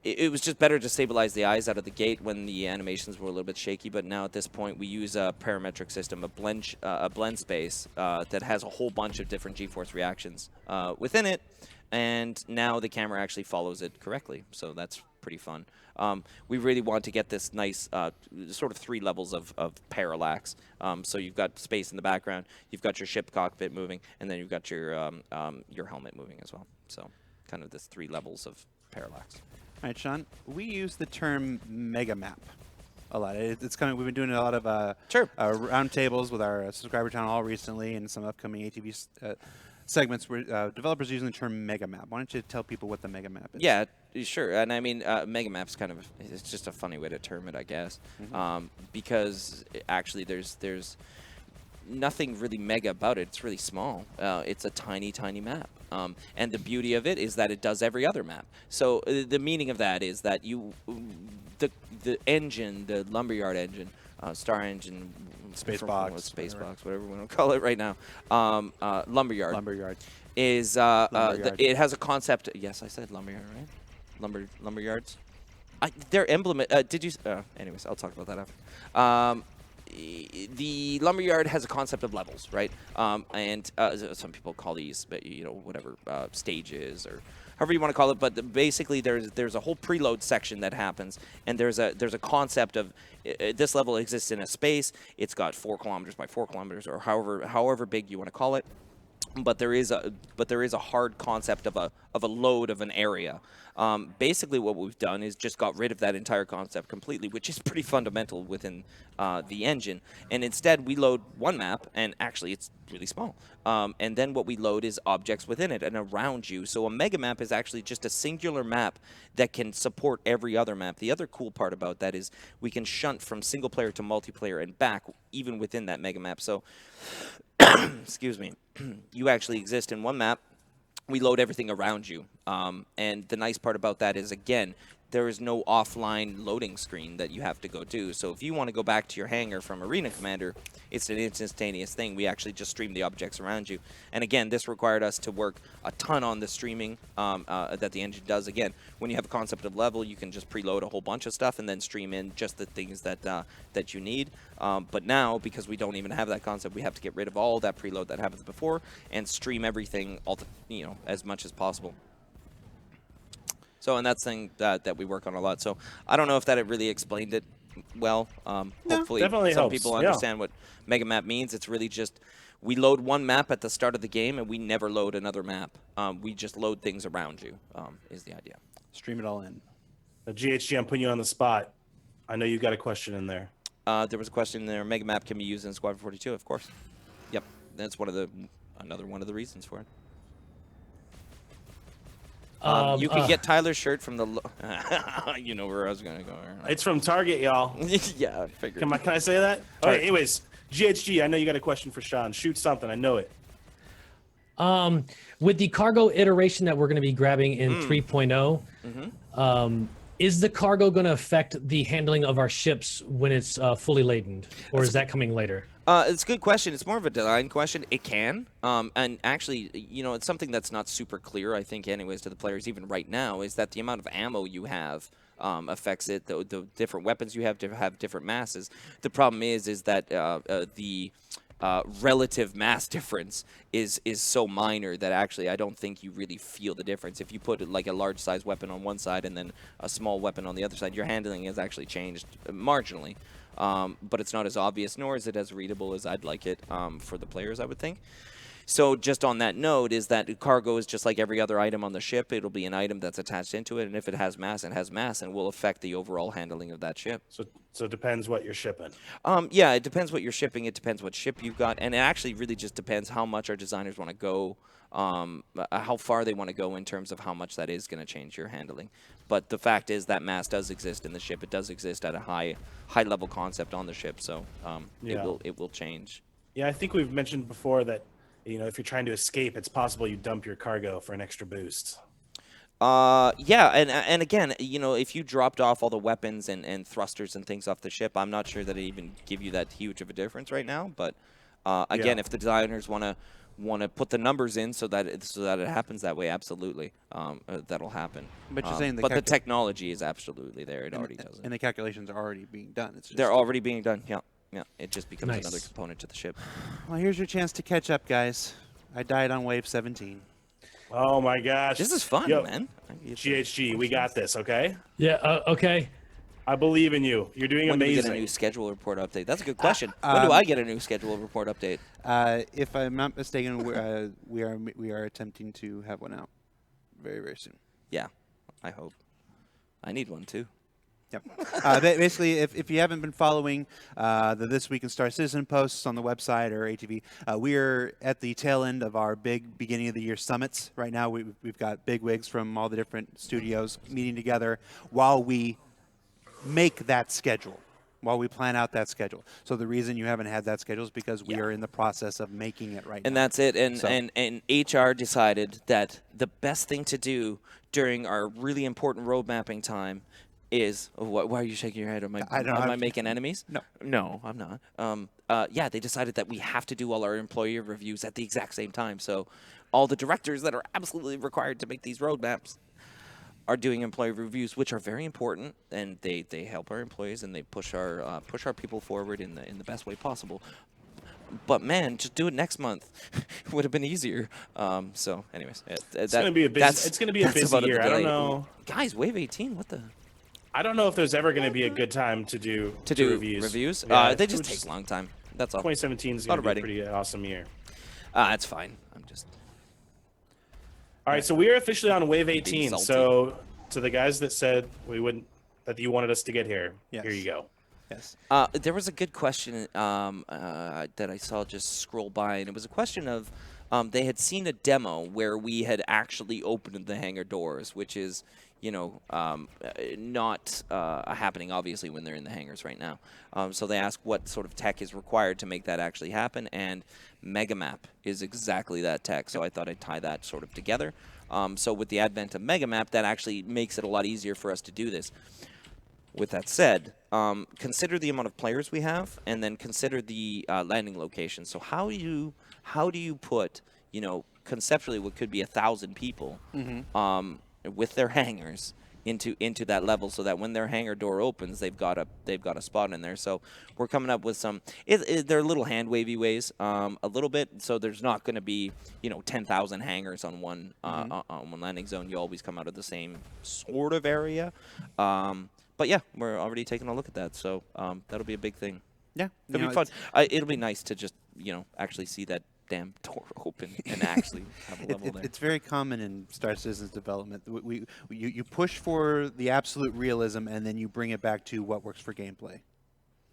just better to stabilize the eyes out of the gate when the animations were a little bit shaky. But now at this point, we use a parametric system, a blend space that has a whole bunch of different G-force reactions within it. And now the camera actually follows it correctly, so that's pretty fun. We really want to get this nice sort of 3 levels of parallax. So you've got space in the background, you've got your ship cockpit moving, and then you've got your helmet moving as well. So kind of this 3 levels of parallax. All right, Sean, we use the term mega map a lot. It's coming. We've been doing a lot of roundtables with our subscriber channel all recently, and some upcoming ATV segments where developers are using the term mega map. Why don't you tell people what the mega map is? Yeah, sure. And I mean, mega map's kind of, it's just a funny way to term it, I guess, because actually there's nothing really mega about it. It's really small. It's a tiny, tiny map. And the beauty of it is that it does every other map. So the meaning of that is that the engine, the lumberyard engine, star engine, Space box, whatever we want to call it right now, lumberyard is it has a concept. Yes, I said lumberyard, right? Lumberyards. Their emblem. Did you? Anyways, I'll talk about that after. The lumberyard has a concept of levels, right? And some people call these, whatever stages or however you want to call it. But basically, there's a whole preload section that happens, and there's a concept of this level exists in a space. It's got 4 kilometers by 4 kilometers, or however big you want to call it. But there is a hard concept of a load of an area. Basically, what we've done is just got rid of that entire concept completely, which is pretty fundamental within the engine. And instead, we load one map, and actually, it's really small. And then what we load is objects within it and around you. So a mega map is actually just a singular map that can support every other map. The other cool part about that is we can shunt from single player to multiplayer and back, even within that mega map. So, excuse me, you actually exist in one map. We load everything around you. And the nice part about that is, again, there is no offline loading screen that you have to go do. So if you want to go back to your hangar from Arena Commander, it's an instantaneous thing. We actually just stream the objects around you. And again, this required us to work a ton on the streaming that the engine does. Again, when you have a concept of level, you can just preload a whole bunch of stuff and then stream in just the things that you need. But now, because we don't even have that concept, we have to get rid of all that preload that happens before and stream everything as much as possible. So, and that's thing that we work on a lot. So, I don't know if that it really explained it well. Hopefully, definitely some helps. people Yeah. understand what mega map means. It's really just we load one map at the start of the game, and we never load another map. We just load things around you. Is the idea. Stream it all in. GHG, I'm putting you on the spot. I know you've got a question in there. There was a question there. Mega map can be used in Squadron 42, of course. Yep, that's another one of the reasons for it. You can get Tyler's shirt from the. You know where I was gonna go. It's from Target, y'all. Yeah, I figured. Can I say that? All right. Anyways, GHG, I know you got a question for Sean. Shoot something. I know it. With the cargo iteration that we're going to be grabbing in 3.0, is the cargo going to affect the handling of our ships when it's fully laden, or is that coming later? It's a good question. It's more of a design question. It can. And actually, you know, it's something that's not super clear, I think, anyways, to the players, even right now, is that the amount of ammo you have affects it. The different weapons you have to have different masses. The problem is that the relative mass difference is so minor that actually I don't think you really feel the difference. If you put like a large size weapon on one side and then a small weapon on the other side, your handling has actually changed marginally. But it's not as obvious, nor is it as readable as I'd like it for the players, I would think. So just on that note is that cargo is just like every other item on the ship. It'll be an item that's attached into it, and if it has mass, it has mass, and will affect the overall handling of that ship. So it depends what you're shipping. Yeah, it depends what you're shipping. It depends what ship you've got, and it actually really just depends how much our designers want to go, how far they want to go in terms of how much that is going to change your handling. But the fact is that mass does exist in the ship. It does exist at a high level concept on the ship, so it will change. Yeah, I think we've mentioned before that, you know, if you're trying to escape, it's possible you dump your cargo for an extra boost. Yeah, and again, you know, if you dropped off all the weapons and thrusters and things off the ship, I'm not sure that it even give you that huge of a difference right now. But again, if the designers want to put the numbers in so that it happens that way, absolutely, that'll happen. But you're saying the technology is absolutely there. It already does it. And the calculations are already being done. It's just They're already being done. Yeah. Yeah, it just becomes Nice. another component to the ship. Well, here's your chance to catch up, guys. I died on wave 17. Oh my gosh. This is fun, Yo, man. GHG, we got this, okay? Yeah. Okay. I believe in you. You're doing When do we amazing. get a new schedule report update? That's a good question. When do I get a new schedule report update? If I'm not mistaken, we are attempting to have one out very, very soon. Yeah, I hope. I need one too. Yep. Basically, if you haven't been following the This Week in Star Citizen posts on the website or ATV, we are at the tail end of our big beginning of the year summits. Right now, we've got big wigs from all the different studios meeting together while we make that schedule, while we plan out that schedule. So the reason you haven't had that schedule is because we are in the process of making it right now. And that's it. And HR decided that the best thing to do during our really important road mapping time is why are you shaking your head? Am I making enemies? No, I'm not. Yeah, they decided that we have to do all our employee reviews at the exact same time. So all the directors that are absolutely required to make these roadmaps are doing employee reviews, which are very important, and they help our employees and they push our people forward in the best way possible. But man, just do it next month. It would have been easier. So, anyways, it's gonna be a busy year. I don't know, guys. Wave 18. What the? I don't know if there's ever going to be a good time to do reviews. Yeah, they just take a long time. That's all. 2017 is going to be a pretty awesome year. It's fine. I'm just. All right, so we are officially on wave 18. So to the guys that said that you wanted us to get here, Here you go. Yes. There was a good question that I saw just scroll by, and it was a question of they had seen a demo where we had actually opened the hangar doors, which is, you know, not happening, obviously, when they're in the hangars right now. So they asked what sort of tech is required to make that actually happen, and Megamap is exactly that tech. So I thought I'd tie that sort of together. So with the advent of Megamap, that actually makes it a lot easier for us to do this. With that said, consider the amount of players we have, and then consider the landing location. So how do you put, you know, conceptually what could be 1,000 people with their hangars into that level, so that when their hangar door opens, they've got a spot in there. So we're coming up with some. They're little hand wavy ways, a little bit. So there's not going to be 10,000 hangars on one on one landing zone. You always come out of the same sort of area. But yeah, we're already taking a look at that. So that'll be a big thing. Yeah, It'll be fun. It'll be nice to just actually see that damn door open and actually have a level there. It's very common in Star Citizen's development. You push for the absolute realism, and then you bring it back to what works for gameplay.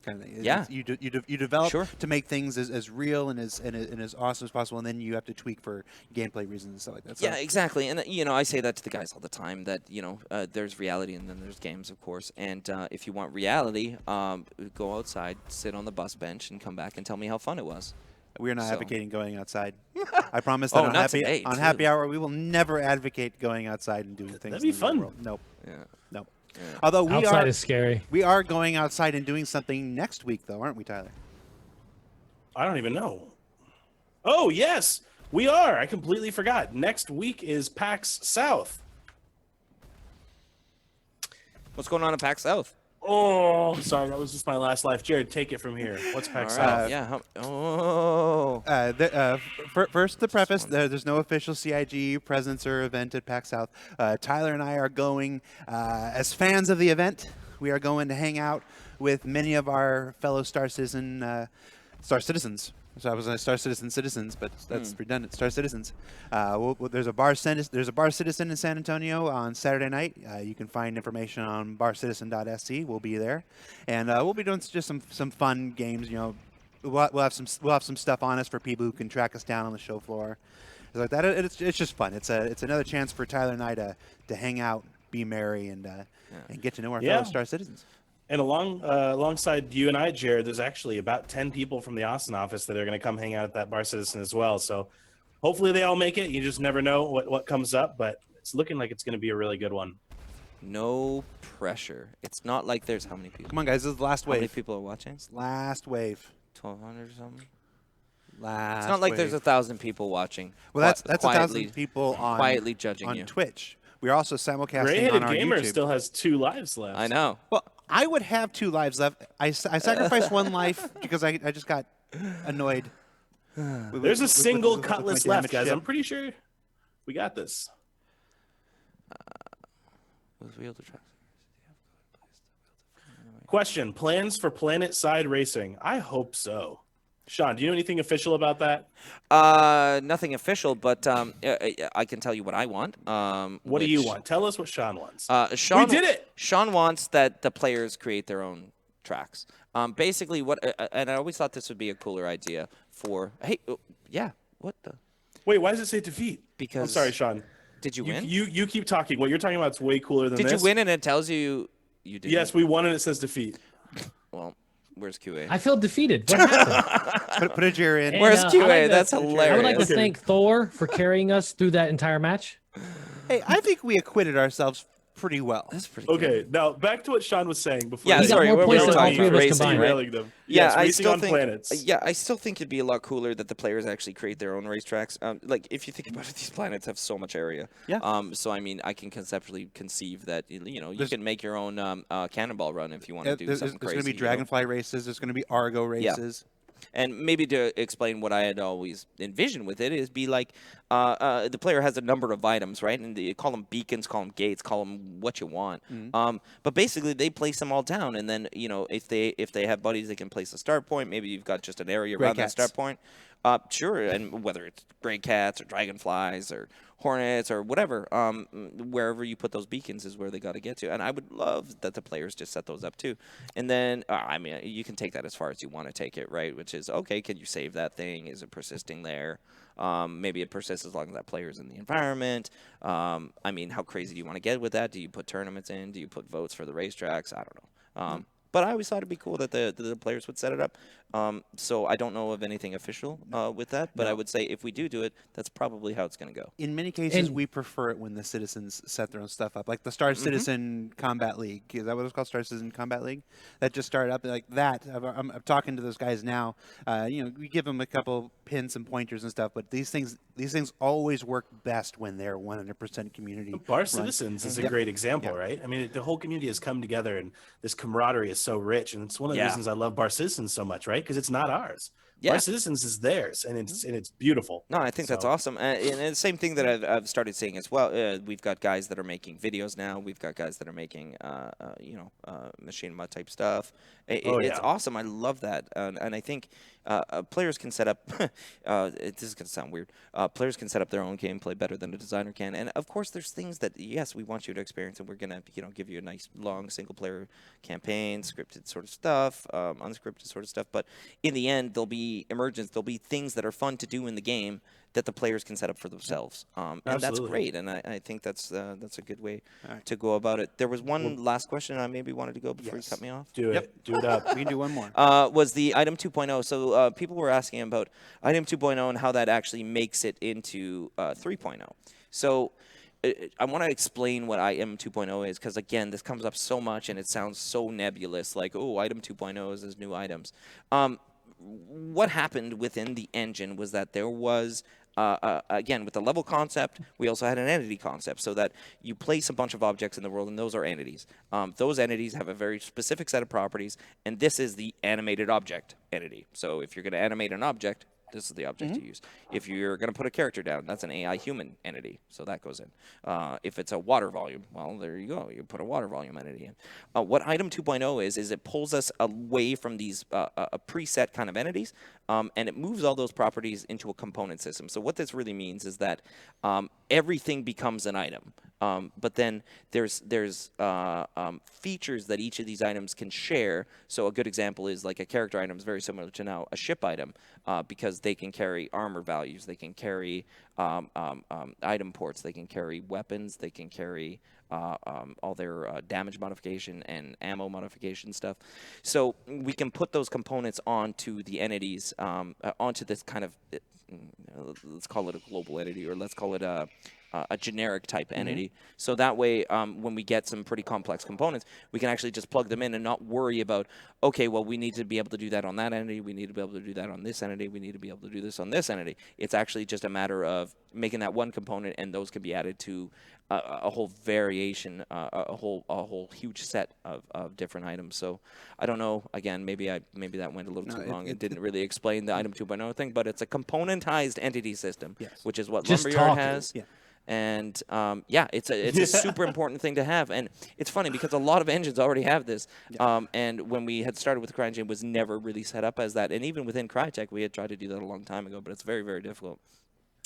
Kind of thing. Yeah. You develop Sure. to make things as real and as awesome as possible, and then you have to tweak for gameplay reasons and stuff like that. So Yeah, exactly. And I say that to the guys all the time, that there's reality and then there's games, of course. And if you want reality, go outside, sit on the bus bench, and come back and tell me how fun it was. we are not So- advocating going outside. I promise that Oh, on not happy today, on too. happy hour we will never advocate going outside and doing things. That'd be in the real fun. world. Nope. Yeah. Nope. Yeah. Although Outside is scary. we are going outside and doing something next week, though, aren't we, Tyler? I don't even know. Oh, yes, we are. I completely forgot. Next week is PAX South. What's going on in PAX South? Oh, sorry, that was just my last life. Jared, take it from here. What's PAX All right. South? Yeah. First, the preface: there's no official CIG presence or event at PAX South. Tyler and I are going as fans of the event. We are going to hang out with many of our fellow Star Citizen Star Citizens. So I was going to Star Citizen citizens, but that's redundant. Star Citizens. There's a bar citizen in San Antonio on Saturday night. You can find information on barcitizen.sc. We'll be there, and we'll be doing just some fun games. We'll have some stuff on us for people who can track us down on the show floor. It's like that. It's just fun. It's another chance for Tyler and I to hang out, be merry, and get to know our fellow Star Citizens. And alongside you and I, Jared, there's actually about 10 people from the Austin office that are going to come hang out at that Bar Citizen as well. So hopefully they all make it. You just never know what comes up, but it's looking like it's going to be a really good one. No pressure. It's not like there's how many people? Come on, guys. This is the last How many wave. people are watching? Last wave. 1,200 or something? Last. It's not like wave. there's 1,000 people watching. Well, that's quietly, 1,000 people on quietly judging on you. Twitch. We are also simulcasting on our GrayHeadedGamer YouTube. still has 2 lives left. I know. Well, I would have 2 lives left. I sacrificed 1 life because I just got annoyed. There's a single with cutlass my left, damaged guys. ship. I'm pretty sure we got this. With wheel to track. Question: plans for planet-side racing? I hope so. Sean, do you know anything official about that? Nothing official, but I can tell you what I want. What do you want? Tell us what Sean wants. Sean, We did it! Sean wants that the players create their own tracks. Basically, and I always thought this would be a cooler idea for. Hey, yeah, what the? Wait, why does it say defeat? Because I'm sorry, Sean. Did you win? You keep talking. What you're talking about is way cooler than Did this. you win and it tells you you did? Yes, we won and it says defeat. Well, where's QA? I feel defeated. What happened? Put a jeer in. And, Where's I QA? like to- That's hilarious. I would like to Okay. thank Thor for carrying us through that entire match. Hey, I think we acquitted ourselves pretty well. That's pretty Okay, good. now back to what Sean was saying before. Yeah, We got sorry, more what were points we than all talking three of us racing, combined. right? Derailing them. Yeah, Yes, I racing still on think. planets. Yeah, I still think it'd be a lot cooler that the players actually create their own racetracks. Like if you think about it, these planets have so much area. Yeah. So I mean, I can conceptually conceive that you There's- can make your own cannonball run if you want to do There's something going crazy. to be Dragonfly races. There's going to be Argo races. And maybe to explain what I had always envisioned with it is be like the player has a number of items, right? And you call them beacons, call them gates, call them what you want. But basically, they place them all down, and then if they have buddies, they can place a start point. Maybe you've got just an area Gray around that cats. start point. Sure, and whether it's gray cats or dragonflies or hornets or whatever, wherever you put those beacons is where they got to get to. And I would love that the players just set those up too. And then, I mean, you can take that as far as you want to take it, right? Which is, okay, can you save that thing? Is it persisting there? Maybe it persists as long as that player's in the environment. I mean, how crazy do you want to get with that? Do you put tournaments in? Do you put votes for the racetracks? I don't know. But I always thought it'd be cool that the players would set it up. So I don't know of anything official with that, but I would say if we do it, that's probably how it's going to go. In many cases, we prefer it when the citizens set their own stuff up, like the Star Citizen Combat League. Is that what it's called, Star Citizen Combat League? That just started up like that. I'm talking to those guys now. We give them a couple pins and pointers and stuff, but these things always work best when they're 100% community. Bar Citizens is a great example, right? I mean, the whole community has come together, and this camaraderie is so rich, and it's one of the reasons I love Bar Citizens so much, right? Because it's not ours. Bar Citizens is theirs, and it's beautiful. No, I think that's awesome. And the same thing that I've started seeing as well. We've got guys that are making videos now. We've got guys that are making, machine mod type stuff. It's awesome. I love that. And I think players can set up. This is going to sound weird. Players can set up their own gameplay better than a designer can. And of course, there's things that yes, we want you to experience, and we're going to give you a nice long single player campaign, scripted sort of stuff, unscripted sort of stuff. But in the end, there'll be emergence. There'll be things that are fun to do in the game that the players can set up for themselves, and that's great. And I think that's a good way to go about it. There was one last question I maybe wanted to go before you cut me off. Do it up. We can do one more. Was the item 2.0. So people were asking about item 2.0 and how that actually makes it into 3.0. So I want to explain what item 2.0 is, because again, this comes up so much and it sounds so nebulous, like, oh, item 2.0 is these new items. What happened within the engine was that there was, again, with the level concept, we also had an entity concept, so that you place a bunch of objects in the world, and those are entities. Those entities have a very specific set of properties, and this is the animated object entity. So if you're going to animate an object, this is the object to use. If you're going to put a character down, that's an AI human entity, so that goes in. If it's a water volume, well, there you go. You put a water volume entity in. What item 2.0 is it pulls us away from these preset kind of entities, and it moves all those properties into a component system. So what this really means is that everything becomes an item. But then there's features that each of these items can share. So a good example is like a character item is very similar to now a ship item, because they can carry armor values, they can carry item ports, they can carry weapons, they can carry all their damage modification and ammo modification stuff. So we can put those components onto the entities, onto this kind of, let's call it a global entity, or let's call it a generic type entity. So that way, when we get some pretty complex components, we can actually just plug them in and not worry about, okay, well, we need to be able to do that on that entity, we need to be able to do that on this entity, we need to be able to do this on this entity. It's actually just a matter of making that one component, and those can be added to a whole variation, a whole huge set of different items. So I don't know. Again, maybe that went a little too long. It didn't really explain the item 2.0 thing, but it's a componentized entity system, which is what Lumberyard has. And it's a super important thing to have. And it's funny because a lot of engines already have this. And when we had started with the CryEngine, it was never really set up as that. And even within Crytek, we had tried to do that a long time ago, but it's very, very difficult.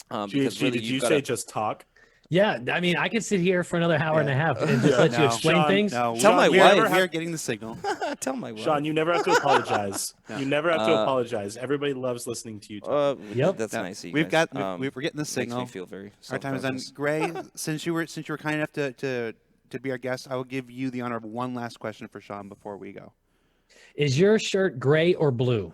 Because really, did you say just talk? Yeah, I mean, I could sit here for another hour and a half and just let you explain Sean, things. No, Tell my wife. We're getting the signal. Tell my wife. Sean, you never have to apologize. You never have to apologize. Everybody loves listening to you talk. That's nice. We're getting the signal. Makes me feel very our time is done. Gray, since you were kind enough to be our guest, I will give you the honor of one last question for Sean before we go. Is your shirt gray or blue?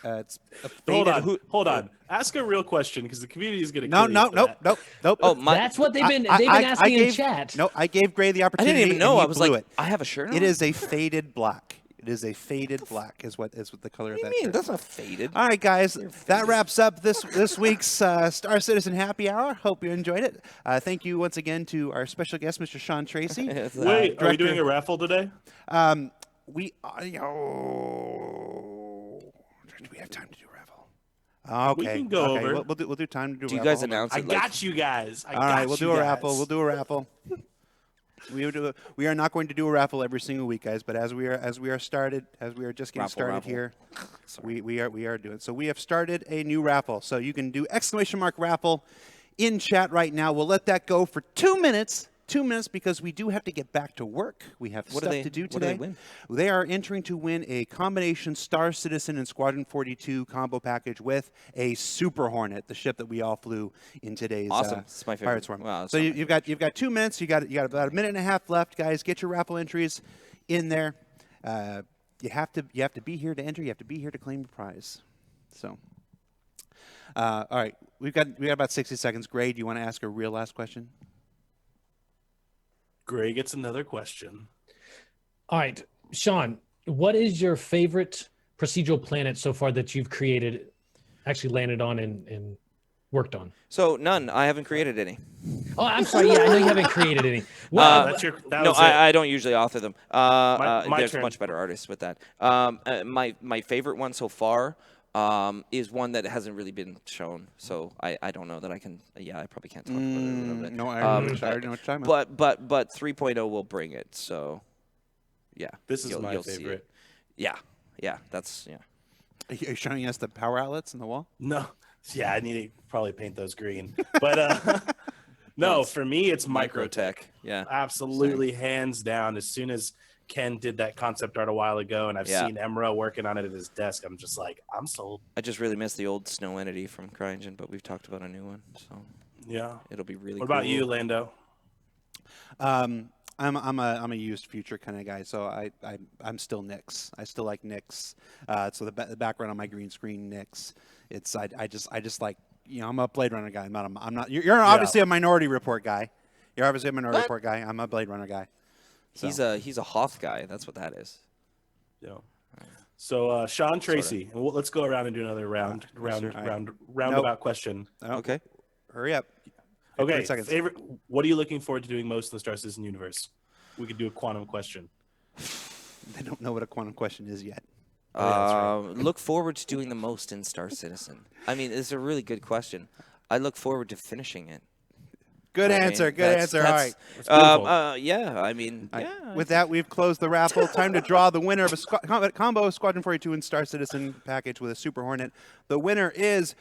It's Hold on. Ask a real question, because the community is going to nope. Oh, that's what they've been asking in chat. No, I gave Gray the I opportunity. didn't even know. I was like, it. I have a shirt on? It is a faded black. It is a faded black is what the color of that What do you mean? shirt. That's not faded. All right, guys, that wraps up this week's Star Citizen Happy Hour. Hope you enjoyed it. Thank you once again to our special guest, Mr. Sean Tracy. Wait, are we doing a raffle today? We do we have time to do a raffle? Okay. We can go over. We'll do time to do a raffle. Do you guys announce it? I got you guys. All right, we'll do a raffle. We'll do a raffle. We are not going to do a raffle every single week, guys. But as we are just getting started here, we are doing. So we have started a new raffle. So you can do !raffle in chat right now. We'll let that go for 2 minutes. 2 minutes, because we do have to get back to work. We have stuff to do today. What do they win? They are entering to win a combination Star Citizen and Squadron 42 combo package with a Super Hornet, the ship that we all flew in today's It's my favorite. Pirate Swarm. Wow, so you've got 2 minutes. You got about a minute and a half left, guys. Get your raffle entries in there. you have to be here to enter. You have to be here to claim your prize. So, all right, we got about 60 seconds. Gray, do you want to ask a real last question? Gray gets another question. All right, Sean, what is your favorite procedural planet so far that you've created, actually landed on and worked on? So none. I haven't created any. Oh, I'm sorry. Yeah, I know you haven't created any. Well, No, I don't usually author them. My There's turn. much better artists with that. My favorite one so far is one that hasn't really been shown. So I don't know that I can. Yeah, I probably can't talk about it. No, I already know what you're talking about. But 3.0 will bring it. So yeah, This is you'll my see it. favorite. Yeah, that's yeah. Are you showing us the power outlets in the wall? No. Yeah, I need to probably paint those green. But no, for me, it's Microtech. Yeah, Absolutely, hands down. As soon as Ken did that concept art a while ago, and I've seen Emra working on it at his desk, I'm just like, I'm sold. I just really miss the old Snow Entity from CryEngine, but we've talked about a new one, so Yeah. it'll be really. What about cool. you, Lando? I'm a used future kind of guy, so I'm still Nyx. I still like Nyx. So the background on my green screen Nyx. It's I just like, you know, I'm a Blade Runner guy. I'm not. You're obviously a Minority Report guy. You're obviously a Minority Report guy. I'm a Blade Runner guy. So. He's a Hoth guy. That's what that is. Yeah. So Sean Tracy, and let's go around and do another roundabout question. Okay. Hurry up. Okay. 30 seconds. Favorite. What are you looking forward to doing most in the Star Citizen universe? We could do a quantum question. They don't know what a quantum question is yet. Look forward to doing the most in Star Citizen. I mean, it's a really good question. I look forward to finishing it. Good answer. Good answer. All right. Yeah. I mean, yeah. With that, we've closed the raffle. Time to draw the winner of a combo Squadron 42 and Star Citizen package with a Super Hornet. The winner is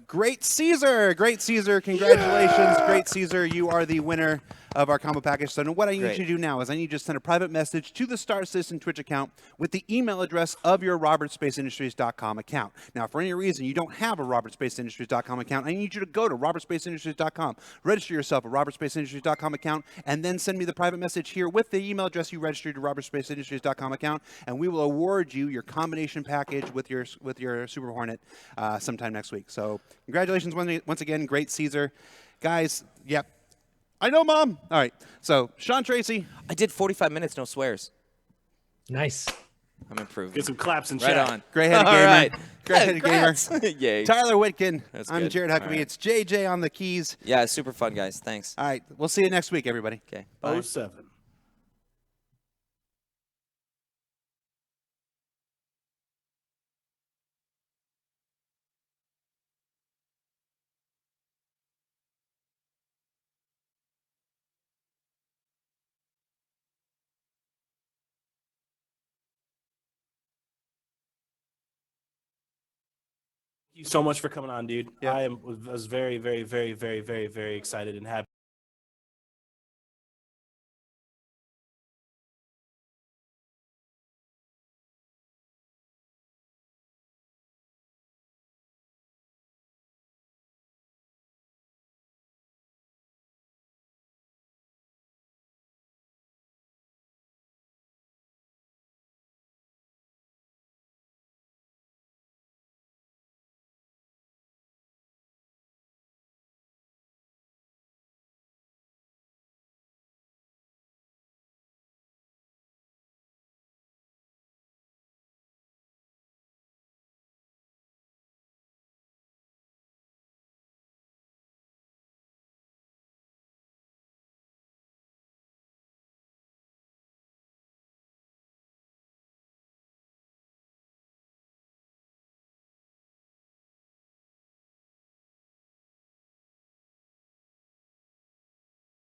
Great Caesar. Great Caesar, congratulations. Great Caesar, you are the winner of our combo package. So what I need you to do now is I need you to send a private message to the Star Citizen Twitch account with the email address of your robertspaceindustries.com account. Now, if for any reason you don't have a robertspaceindustries.com account, I need you to go to robertspaceindustries.com, register yourself a robertspaceindustries.com account, and then send me the private message here with the email address you registered to robertspaceindustries.com account, and we will award you your combination package with your Super Hornet sometime next week. So congratulations once again, Great Caesar. Guys, yep. I know, Mom. All right. So, Sean Tracy. I did 45 minutes, no swears. Nice. I'm improving. Get some claps and right chat. on. GrayHeadedGamer. All right. GrayHeadedGamer. Yay. Tyler Witkin. I'm good. Jared Huckaby. All right. It's JJ on the keys. Yeah, it's super fun, guys. Thanks. All right. We'll see you next week, everybody. Okay. Bye. 07. Thank you so much for coming on, dude. Yeah. I was very, very, very, very, very, very excited and happy.